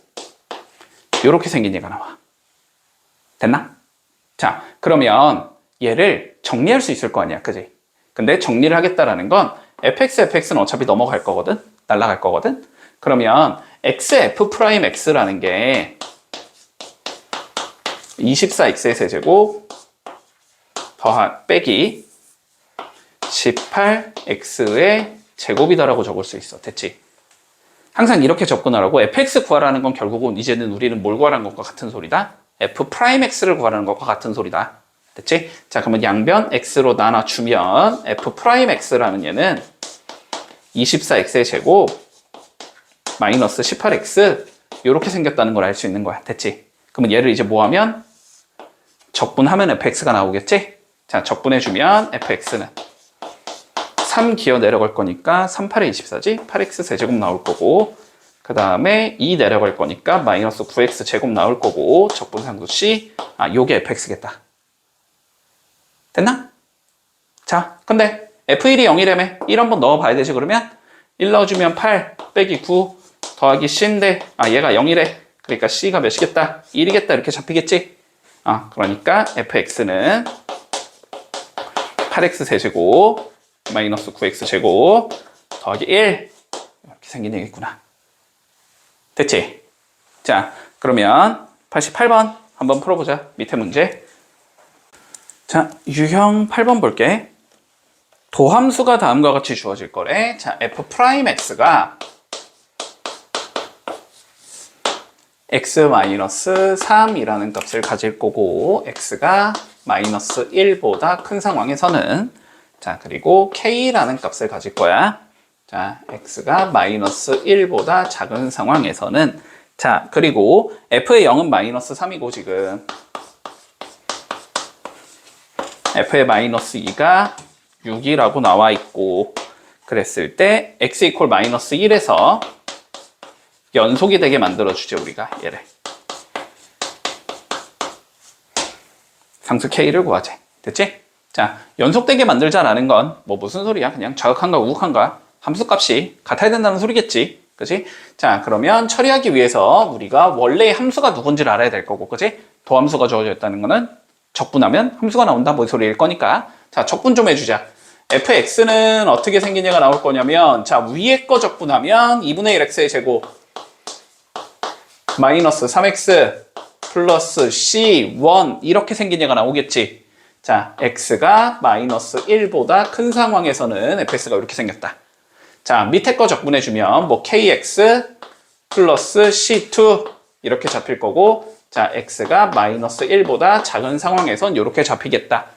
이렇게 생긴 얘가 나와. 됐나? 자, 그러면 얘를 정리할 수 있을 거 아니야, 그지? 근데 정리를 하겠다라는 건 fx는 어차피 넘어갈 거거든? 날아갈 거거든? 그러면 xf'x라는 게 24x의 세제곱 빼기 18x의 제곱이다라고 적을 수 있어. 됐지? 항상 이렇게 접근하라고. fx 구하라는 건 결국은 이제는 우리는 뭘 구하라는 것과 같은 소리다? f'x를 구하라는 것과 같은 소리다. 됐지? 자, 그러면 양변 x로 나눠주면 f'x라는 얘는 24x의 제곱 마이너스 18x 이렇게 생겼다는 걸 알 수 있는 거야. 됐지? 그러면 얘를 이제 뭐 하면? 적분하면 fx가 나오겠지? 자, 적분해주면 fx는 3 기어 내려갈 거니까 3, 8에 24지? 8x 세제곱 나올 거고, 그 다음에 2 내려갈 거니까 마이너스 9x 제곱 나올 거고, 적분상수 c, 요게 fx겠다. 됐나? 자, 근데 f1이 0이라며 1 한번 넣어봐야 되지. 그러면 1 넣어주면 8 빼기 9 더하기 c인데, 얘가 0이래. 그러니까 c가 몇이겠다? 1이겠다. 이렇게 잡히겠지? 그러니까 fx는 8x 세제곱 마이너스 9x 제곱 더하기 1 이렇게 생긴 얘기구나. 됐지? 자, 그러면 88번 한번 풀어보자. 밑에 문제. 자, 유형 8번 볼게. 도함수가 다음과 같이 주어질 거래. 자, f'x가 x-3이라는 값을 가질 거고, x가 마이너스 1보다 큰 상황에서는, 자, 그리고 k라는 값을 가질 거야. 자, x가 마이너스 1보다 작은 상황에서는, 자, 그리고 f의 0은 마이너스 3이고 지금 f의 마이너스 2가 6이라고 나와 있고, 그랬을 때 x 이퀄 마이너스 1에서 연속이 되게 만들어주죠, 우리가 얘를. 상수 k를 구하재. 됐지? 자, 연속되게 만들자라는 건 뭐 무슨 소리야? 그냥 좌극한과 우극한과 함수값이 같아야 된다는 소리겠지. 그치? 자, 그러면 처리하기 위해서 우리가 원래의 함수가 누군지를 알아야 될 거고, 그치? 도함수가 주어져 있다는 거는 적분하면 함수가 나온다, 뭐 이 소리일 거니까. 자, 적분 좀 해주자. fx는 어떻게 생긴 얘가 나올 거냐면, 자, 위에 거 적분하면 2분의 1 x의 제곱 마이너스 3x 플러스 c 1 이렇게 생긴 얘가 나오겠지. 자, x가 마이너스 1보다 큰 상황에서는 fx가 이렇게 생겼다. 자, 밑에 거 적분해주면 뭐 kx 플러스 c2 이렇게 잡힐 거고, 자, x가 마이너스 1보다 작은 상황에선 이렇게 잡히겠다.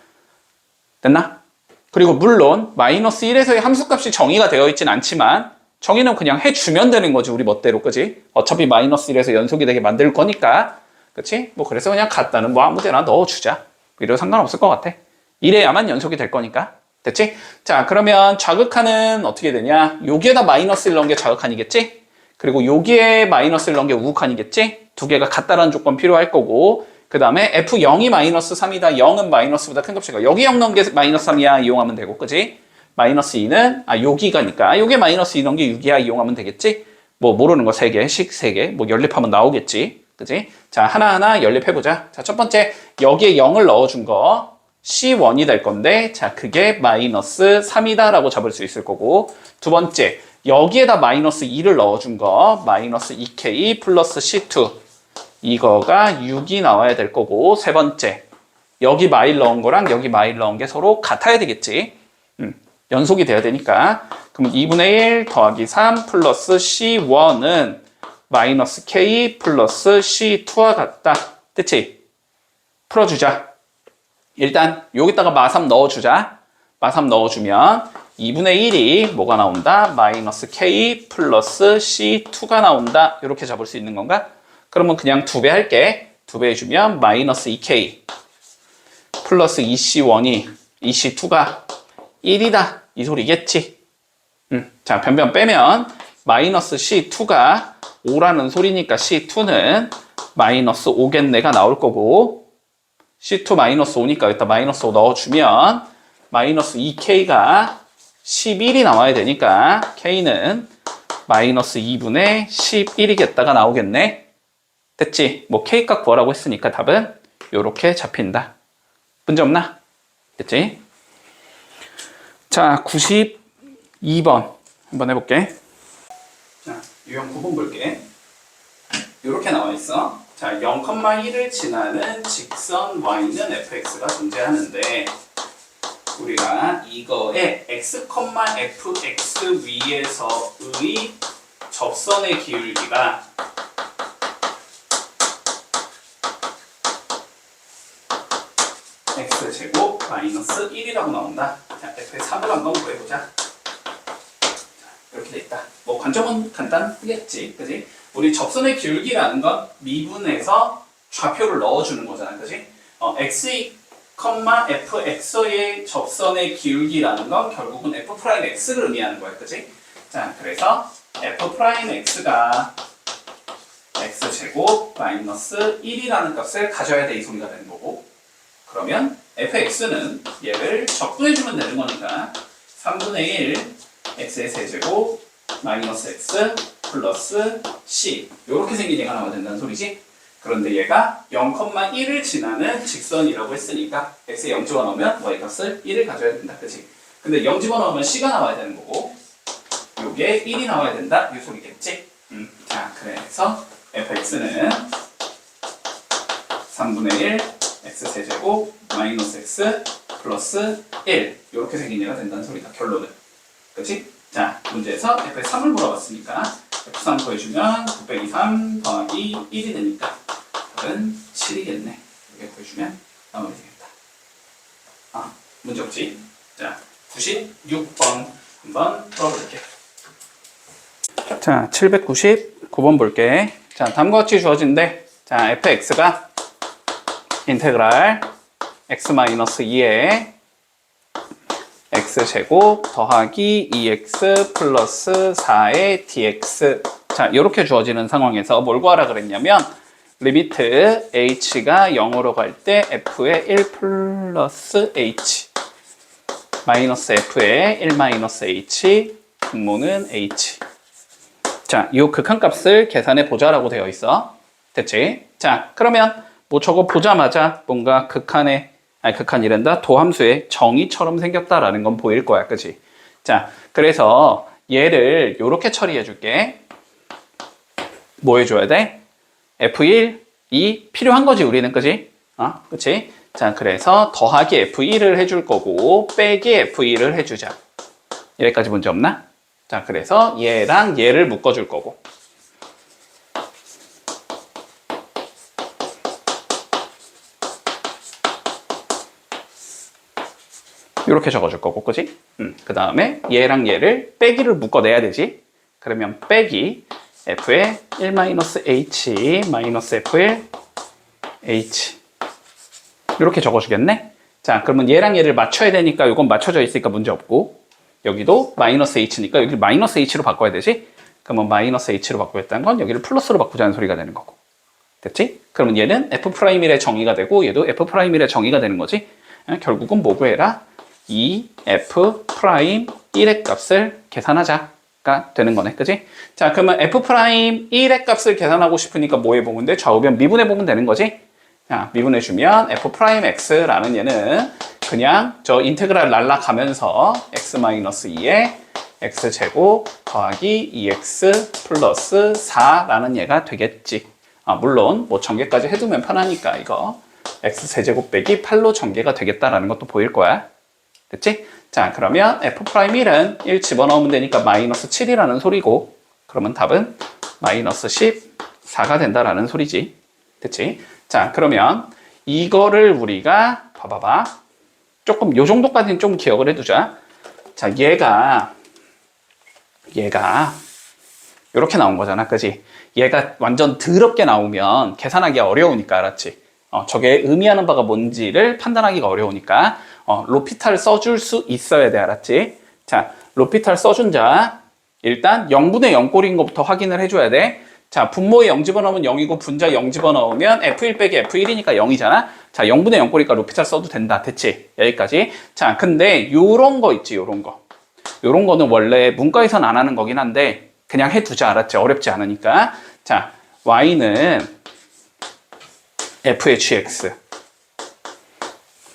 됐나? 그리고 물론 마이너스 1에서의 함수값이 정의가 되어 있진 않지만 정의는 그냥 해주면 되는 거지, 우리 멋대로. 그지? 어차피 마이너스 1에서 연속이 되게 만들 거니까. 그치? 뭐 그래서 그냥 갖다는 뭐 아무 데나 넣어주자. 이래도 상관없을 것 같아. 이래야만 연속이 될 거니까. 됐지? 자, 그러면 좌극한은 어떻게 되냐? 여기에다 마이너스 1 넣은 게 좌극한이겠지? 그리고 여기에 마이너스 1 넣은 게 우극한이겠지? 두 개가 같다라는 조건 필요할 거고, 그 다음에 F0이 마이너스 3이다. 0은 마이너스보다 큰 값이니까 여기 0 넣은 게 마이너스 3이야. 이용하면 되고, 그지? 마이너스 2는, 여기가니까 요게 마이너스 2 넣은 게 6이야. 이용하면 되겠지? 뭐 모르는 거 3개씩 3개, 뭐 연립하면 나오겠지. 그지? 자, 하나하나 연립해보자. 자, 첫 번째, 여기에 0을 넣어준 거 C1이 될 건데, 자, 그게 마이너스 3이다 라고 잡을 수 있을 거고, 두 번째, 여기에다 마이너스 2를 넣어준 거 마이너스 2K 플러스 C2 이거가 6이 나와야 될 거고, 세 번째, 여기 마일 넣은 거랑 여기 마일 넣은 게 서로 같아야 되겠지. 연속이 돼야 되니까. 그럼 2분의 1 더하기 3 플러스 C1은 마이너스 K 플러스 C2와 같다. 됐지? 풀어주자. 일단 여기다가 마3 넣어주자. 마3 넣어주면 2분의 1이 뭐가 나온다? 마이너스 K 플러스 C2가 나온다. 이렇게 잡을 수 있는 건가? 그러면 그냥 2배 할게. 2배 해주면 마이너스 2K 플러스 2C1이 2C2가 1이다. 이 소리겠지? 자, 변변 빼면 마이너스 C2가 5라는 소리니까 C2는 마이너스 5겠네가 나올 거고, C2 마이너스 5니까 여기다 마이너스 5 넣어주면 마이너스 2K가 11이 나와야 되니까 K는 마이너스 2분의 11이겠다가 나오겠네. 됐지? 뭐 K값 구하라고 했으니까 답은 요렇게 잡힌다. 문제 없나? 됐지? 자, 92번 한번 해볼게. 자, 유형 9번 볼게. 요렇게 나와 있어. 자, 0,1을 지나는 직선 y는 fx가 존재하는데, 우리가 이거에 x, fx 위에서의 접선의 기울기가 x제곱 마이너스 1이라고 나온다. 자, f의 3을 한번 구해보자. 이렇게 돼 있다. 뭐 관점은 간단하겠지, 그지? 우리 접선의 기울기라는 건 미분에서 좌표를 넣어주는 거잖아, 그지? x, fx의 접선의 기울기라는 건 결국은 f'x를 의미하는 거야, 그지? 자, 그래서 f'x가 x제곱 마이너스 1이라는 값을 가져야 돼, 이 소리가 되는 거고, 그러면 fx는 얘를 적분해주면 되는 거니까 3분의 1 x의 세제곱 마이너스 x 플러스 c 이렇게 생긴 얘가 나와야 된다는 소리지. 그런데 얘가 0,1을 지나는 직선이라고 했으니까 x에 0 집어넣으면 y값을 1을 가져야 된다, 그치? 근데 0 집어넣으면 c가 나와야 되는 거고, 요게 1이 나와야 된다, 이 소리겠지? 자, 그래서 fx는 3분의 1 x세제곱 마이너스 x 플러스 1 이렇게 생긴 얘가 된다는 소리다, 결론은. 그치? 자, 문제에서 f의 3을 물어봤으니까 f3 구해주면 9 빼기 3 더하기 1이 되니까 답은 7이겠네. 이렇게 구해주면 마무리 되겠다. 문제 없지? 자, 96번 한번 풀어볼게. 자, 799번 볼게. 자, 다음과 같이 주어진데, 자, fx가 인테그랄 x-2에 x제곱 더하기 2x 플러스 4의 dx. 자, 이렇게 주어지는 상황에서 뭘 구하라 그랬냐면, 리미트 h가 0으로 갈 때 f의 1 플러스 h 마이너스 f의 1 마이너스 h 분모는 h. 자, 이 극한값을 계산해 보자라고 되어 있어. 됐지? 자, 그러면 뭐 저거 보자마자 뭔가 극한이란다. 도함수의 정의처럼 생겼다라는 건 보일 거야, 그치? 자, 그래서 얘를 이렇게 처리해 줄게. 뭐 해줘야 돼? F1, 2 필요한 거지, 우리는, 그치? 그치? 자, 그래서 더하기 F1을 해줄 거고, 빼기 F2를 해주자. 여기까지 문제 없나? 자, 그래서 얘랑 얘를 묶어줄 거고. 이렇게 적어줄 거고, 그치? 그 다음에 얘랑 얘를 빼기를 묶어내야 되지. 그러면 빼기 F에 1-H -F1 H 이렇게 적어주겠네? 자, 그러면 얘랑 얘를 맞춰야 되니까 이건 맞춰져 있으니까 문제 없고, 여기도 -H니까 여기를 -H로 바꿔야 되지? 그러면 -H로 바꾸겠다는 건 여기를 플러스로 바꾸자는 소리가 되는 거고. 됐지? 그러면 얘는 F'일의 정의가 되고 얘도 F'일의 정의가 되는 거지? 결국은 뭐 구해라? 2F'1의 값을 계산하자가 되는 거네. 그지? 자, 그러면 F'1의 값을 계산하고 싶으니까 뭐 해보면 돼? 좌우변 미분해보면 되는 거지? 자, 미분해주면 F'X라는 얘는 그냥 저 인테그랄 날라가면서 x-2에 x제곱 더하기 2x 플러스 4라는 얘가 되겠지. 물론 뭐 전개까지 해두면 편하니까 이거 x세제곱 빼기 8로 전개가 되겠다라는 것도 보일 거야. 됐지? 자, 그러면 F'일은 1 집어넣으면 되니까 -7이라는 소리고, 그러면 답은 -14가 된다라는 소리지. 됐지? 자, 그러면 이거를 우리가 봐봐봐. 조금 요 정도까지는 좀 기억을 해두자. 자, 얘가 이렇게 나온 거잖아. 그지? 얘가 완전 더럽게 나오면 계산하기가 어려우니까, 알았지? 저게 의미하는 바가 뭔지를 판단하기가 어려우니까 로피탈 써줄 수 있어야 돼. 알았지? 자, 로피탈 써준 자 일단 0분의 0꼴인 것부터 확인을 해줘야 돼. 자, 분모에 0 집어넣으면 0이고 분자 0 집어넣으면 F1 빼기 F1이니까 0이잖아. 자, 0분의 0꼴이니까 로피탈 써도 된다. 됐지? 여기까지. 자, 근데 요런 거 있지, 요런 거. 요런 거는 원래 문과에선 안 하는 거긴 한데 그냥 해두자. 알았지? 어렵지 않으니까. 자, Y는 F의 GX.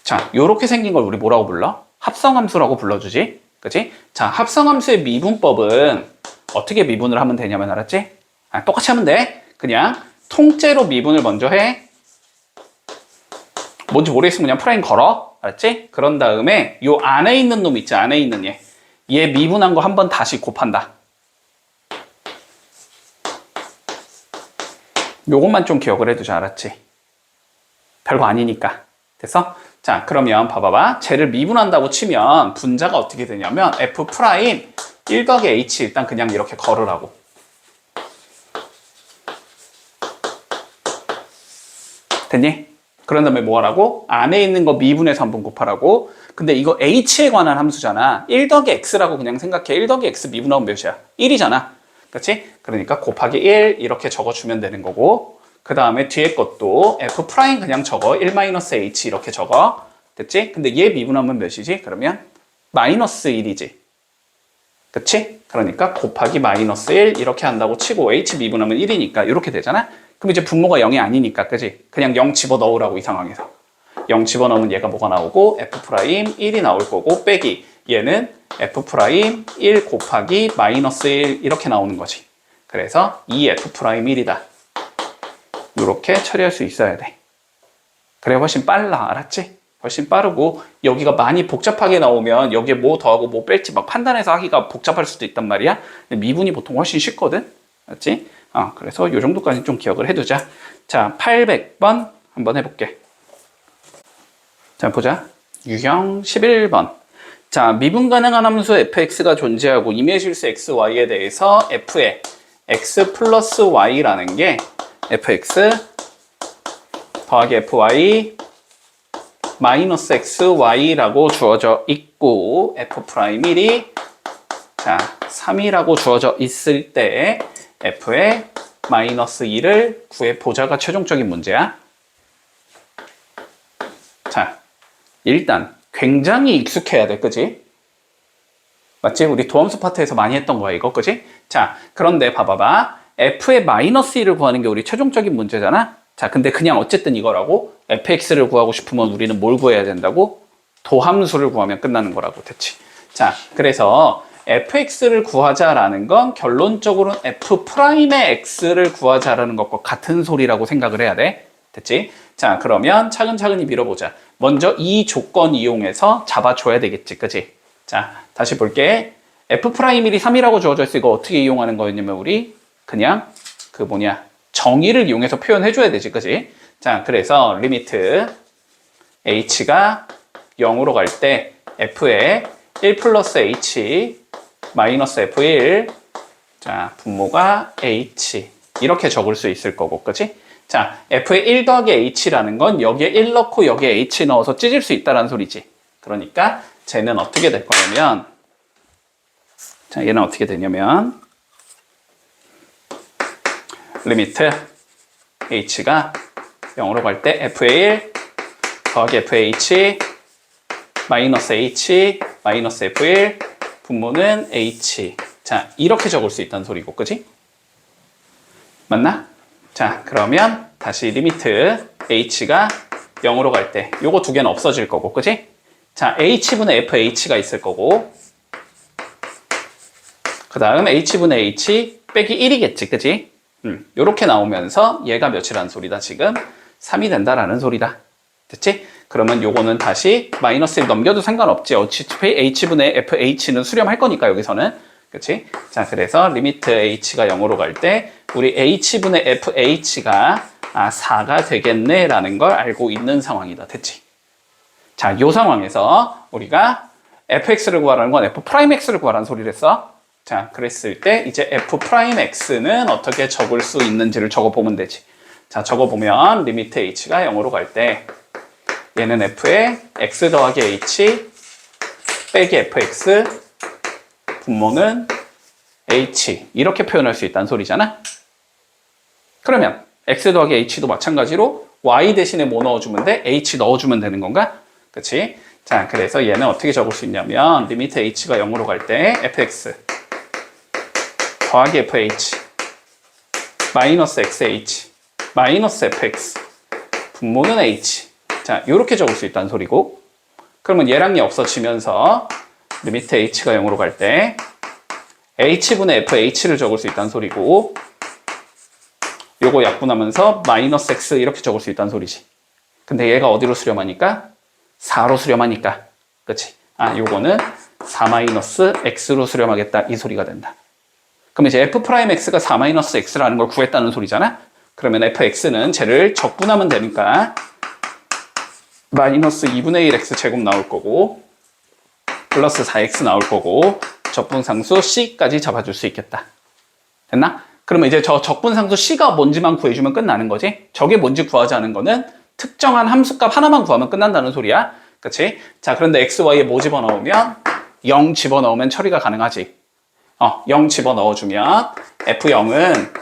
자, 요렇게 생긴 걸 우리 뭐라고 불러? 합성함수라고 불러주지. 그치? 자, 합성함수의 미분법은 어떻게 미분을 하면 되냐면, 알았지? 똑같이 하면 돼. 그냥 통째로 미분을 먼저 해. 뭔지 모르겠으면 그냥 프라임 걸어. 알았지? 그런 다음에 요 안에 있는 놈 있지? 안에 있는 얘. 얘 미분한 거 한번 다시 곱한다. 요것만 좀 기억을 해두자. 알았지? 별거 아니니까. 됐어? 자, 그러면 봐봐봐. 쟤를 미분한다고 치면 분자가 어떻게 되냐면 F' 1 더하기 H 일단 그냥 이렇게 걸으라고. 됐니? 그런 다음에 뭐 하라고? 안에 있는 거 미분해서 한번 곱하라고. 근데 이거 H에 관한 함수잖아. 1 더하기 X라고 그냥 생각해. 1 더하기 X 미분하면 몇이야? 1이잖아. 그렇지? 그러니까 곱하기 1 이렇게 적어주면 되는 거고, 그 다음에 뒤에 것도 F' 그냥 적어. 1-H 이렇게 적어. 됐지? 근데 얘 미분하면 몇이지? 그러면 -1이지. 그치? 그러니까 곱하기 -1 이렇게 한다고 치고 H 미분하면 1이니까 이렇게 되잖아? 그럼 이제 분모가 0이 아니니까, 그치? 그냥 0 집어넣으라고, 이 상황에서. 0 집어넣으면 얘가 뭐가 나오고 F' 1이 나올 거고, 빼기 얘는 F' 1 곱하기 -1 이렇게 나오는 거지. 그래서 2F' 1이다. 이렇게 처리할 수 있어야 돼. 그래 훨씬 빨라. 알았지? 훨씬 빠르고, 여기가 많이 복잡하게 나오면 여기에 뭐 더하고 뭐 뺄지 막 판단해서 하기가 복잡할 수도 있단 말이야. 근데 미분이 보통 훨씬 쉽거든. 알았지? 그래서 이 정도까지 좀 기억을 해두자. 자, 800번 한번 해볼게. 자, 보자. 유형 11번. 자, 미분 가능한 함수 fx가 존재하고 임의실수 xy에 대해서 f의 x 플러스 y라는 게 fx 더하기 fy 마이너스 xy라고 주어져 있고, f'1이 자 3이라고 주어져 있을 때 f의 마이너스 2를 구해보자가 최종적인 문제야. 자, 일단 굉장히 익숙해야 돼. 그지? 맞지? 우리 도함수 파트에서 많이 했던 거야, 이거. 그지? 자, 그런데 봐봐봐. f의 마이너스 2를 구하는 게 우리 최종적인 문제잖아? 자, 근데 그냥 어쨌든 이거라고. fx를 구하고 싶으면 우리는 뭘 구해야 된다고? 도함수를 구하면 끝나는 거라고. 됐지? 자, 그래서 fx를 구하자라는 건 결론적으로는 f'의 x를 구하자라는 것과 같은 소리라고 생각을 해야 돼. 됐지? 자, 그러면 차근차근히 밀어보자. 먼저 이 조건 이용해서 잡아줘야 되겠지, 그지? 자, 다시 볼게. F'I 3이라고 주어져 있어. 이거 어떻게 이용하는 거였냐면 우리 그냥 그 정의를 이용해서 표현해줘야 되지, 그지? 자, 그래서 리미트 h가 0으로 갈 때 f에 1 플러스 h 마이너스 f1 자, 분모가 h 이렇게 적을 수 있을 거고, 그치? 자, f에 1 더하기 h라는 건 여기에 1 넣고 여기에 h 넣어서 찢을 수 있다는 소리지. 그러니까 쟤는 어떻게 될 거냐면 자, 얘는 어떻게 되냐면 리미트 h가 0으로 갈 때 f의 1 더하기 f의 h 마이너스 h 마이너스 f1 분모는 h 자, 이렇게 적을 수 있다는 소리고, 그지? 맞나? 자, 그러면 다시 리미트 h가 0으로 갈 때 요거 두 개는 없어질 거고, 그지? 자, h분의 fh가 있을 거고 그 다음 h분의 h 빼기 1이겠지, 그지? 요렇게 나오면서 얘가 몇이라는 소리다, 지금? 3이 된다라는 소리다. 됐지? 그러면 요거는 다시 마이너스 1 넘겨도 상관없지. 어차피 h분의 fh는 수렴할 거니까, 여기서는. 그치? 자, 그래서 리미트 h가 0으로 갈 때 우리 h분의 fh가 4가 되겠네 라는 걸 알고 있는 상황이다. 됐지? 자, 요 상황에서 우리가 fx를 구하라는 건 f'x를 구하라는 소리를 했어. 자, 그랬을 때 이제 f'x는 어떻게 적을 수 있는지를 적어보면 되지. 자, 적어보면 리미트 h가 0으로 갈 때 얘는 f에 x 더하기 h 빼기 fx 분모는 h 이렇게 표현할 수 있다는 소리잖아. 그러면 x 더하기 h도 마찬가지로 y 대신에 뭐 넣어주면 돼? h 넣어주면 되는 건가? 그치? 자, 그래서 얘는 어떻게 적을 수 있냐면 리미트 h가 0으로 갈 때 fx 더하기 fh 마이너스 xh 마이너스 fx 분모는 h 자, 요렇게 적을 수 있다는 소리고 그러면 얘랑 얘 없어지면서 리미트 h가 0으로 갈 때 h분의 fh를 적을 수 있다는 소리고 요거 약분하면서 마이너스 x 이렇게 적을 수 있다는 소리지. 근데 얘가 어디로 수렴하니까? 4로 수렴하니까. 그치? 요거는 4 마이너스 x로 수렴하겠다 이 소리가 된다. 그럼 이제 f'x가 4 마이너스 x라는 걸 구했다는 소리잖아? 그러면 fx는 쟤를 적분하면 되니까 마이너스 2분의 1x 제곱 나올 거고 플러스 4x 나올 거고 적분상수 c까지 잡아줄 수 있겠다. 됐나? 그러면 이제 저 적분상수 c가 뭔지만 구해주면 끝나는 거지. 저게 뭔지 구하자는 거는 특정한 함수값 하나만 구하면 끝난다는 소리야. 그치? 자, 그런데 x, y에 뭐 집어넣으면 0 집어넣으면 처리가 가능하지. 0 집어넣어주면 f0은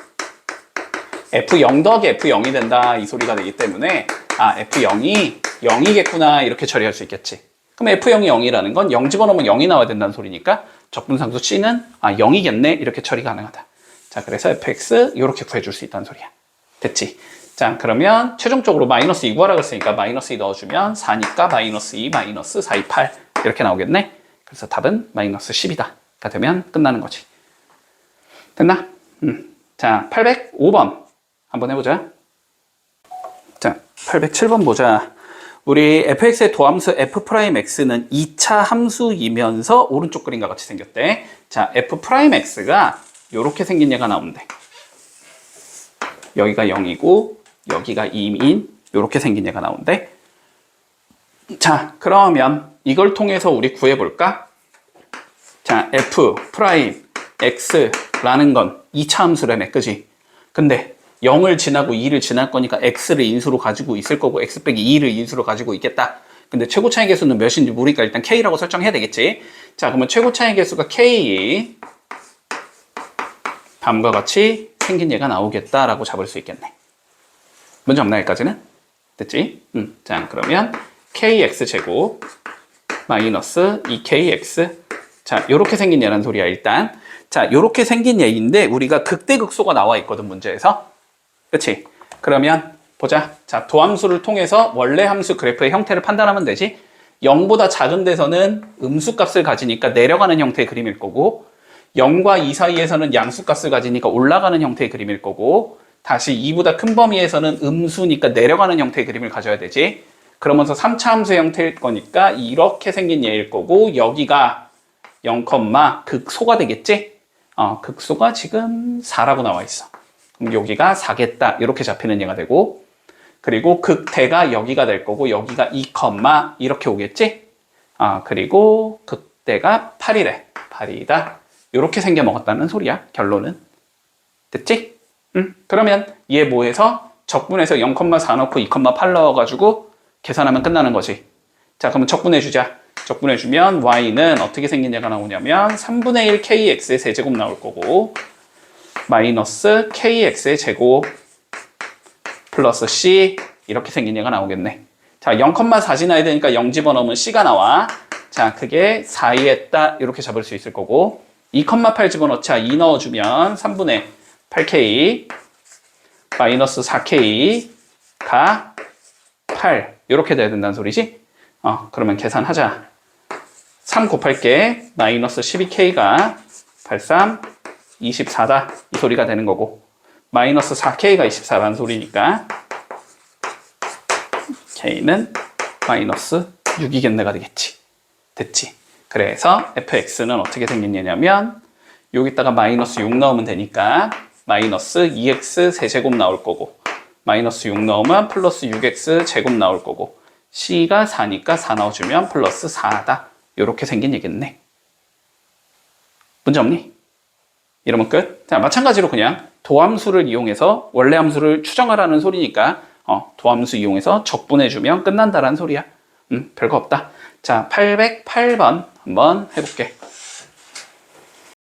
f0 더하기 f0이 된다 이 소리가 되기 때문에 f0이 0이겠구나 이렇게 처리할 수 있겠지. 그럼 f0이 0이라는 건 0 집어넣으면 0이 나와야 된다는 소리니까 적분상수 c는 0이겠네 이렇게 처리 가능하다. 자, 그래서 fx 이렇게 구해줄 수 있다는 소리야. 됐지? 자, 그러면 최종적으로 마이너스 2 구하라고 했으니까 마이너스 2 넣어주면 4니까 마이너스 2 마이너스 4, 2, 8 이렇게 나오겠네. 그래서 답은 마이너스 10이다 가 되면 끝나는 거지. 됐나? 자, 805번 한번 해보자. 자, 807번 보자. 우리 fx의 도함수 f'x는 2차 함수이면서 오른쪽 그림과 같이 생겼대. 자, f'x가 이렇게 생긴 얘가 나온대. 여기가 0이고 여기가 2인 이렇게 생긴 얘가 나온대. 자, 그러면 이걸 통해서 우리 구해볼까? 자, f'x라는 건 2차 함수라며, 그지? 근데 0을 지나고 2를 지날 거니까 x를 인수로 가지고 있을 거고 x 빼기 2를 인수로 가지고 있겠다. 근데 최고 차이 개수는 몇인지 모르니까 일단 k라고 설정해야 되겠지. 자, 그러면 최고 차이 개수가 k 다음과 같이 생긴 얘가 나오겠다라고 잡을 수 있겠네. 문제 없나 여기까지는? 됐지? 자, 그러면 kx제곱 마이너스 2kx 자, 요렇게 생긴 얘란 소리야 일단. 자, 요렇게 생긴 얘인데 우리가 극대극소가 나와 있거든 문제에서. 그치? 그러면 보자. 자, 도함수를 통해서 원래 함수 그래프의 형태를 판단하면 되지. 0보다 작은 데서는 음수값을 가지니까 내려가는 형태의 그림일 거고 0과 2 사이에서는 양수값을 가지니까 올라가는 형태의 그림일 거고 다시 2보다 큰 범위에서는 음수니까 내려가는 형태의 그림을 가져야 되지. 그러면서 3차 함수 형태일 거니까 이렇게 생긴 얘일 거고 여기가 0, 극소가 되겠지? 극소가 지금 4라고 나와 있어. 그럼 여기가 4겠다. 이렇게 잡히는 얘가 되고 그리고 극대가 여기가 될 거고 여기가 2, 이렇게 오겠지? 그리고 극대가 8이래. 8이다. 이렇게 생겨 먹었다는 소리야. 결론은. 됐지? 그러면 얘 뭐해서 적분해서 0,4 넣고 2,8 넣어가지고 계산하면 끝나는 거지. 자, 그러면 적분해주자. 적분해주면 y는 어떻게 생긴 얘가 나오냐면 3분의 1 kx의 세제곱 나올 거고 마이너스 kx의 제곱 플러스 c 이렇게 생긴 얘가 나오겠네. 자, 0,4 지나야 되니까 0 집어넣으면 c가 나와. 자, 그게 4이 했다. 이렇게 잡을 수 있을 거고 2,8 집어넣자. 2 넣어주면 3분의 8k 마이너스 4k가 8 이렇게 돼야 된다는 소리지? 그러면 계산하자. 3 곱할게 마이너스 12k가 83 24다 이 소리가 되는 거고 마이너스 4k가 24라는 소리니까 k는 마이너스 6이겠네가 되겠지. 됐지? 그래서 fx는 어떻게 생긴 얘냐면 여기다가 마이너스 6 넣으면 되니까 마이너스 2x 세제곱 나올 거고 마이너스 6 넣으면 플러스 6x 제곱 나올 거고 c가 4니까 4 넣어주면 플러스 4다. 이렇게 생긴 얘기겠네. 문제 없니? 이러면 끝. 자, 마찬가지로 그냥 도함수를 이용해서 원래 함수를 추정하라는 소리니까 도함수 이용해서 적분해주면 끝난다라는 소리야. 별거 없다. 자, 808번 한번 해볼게.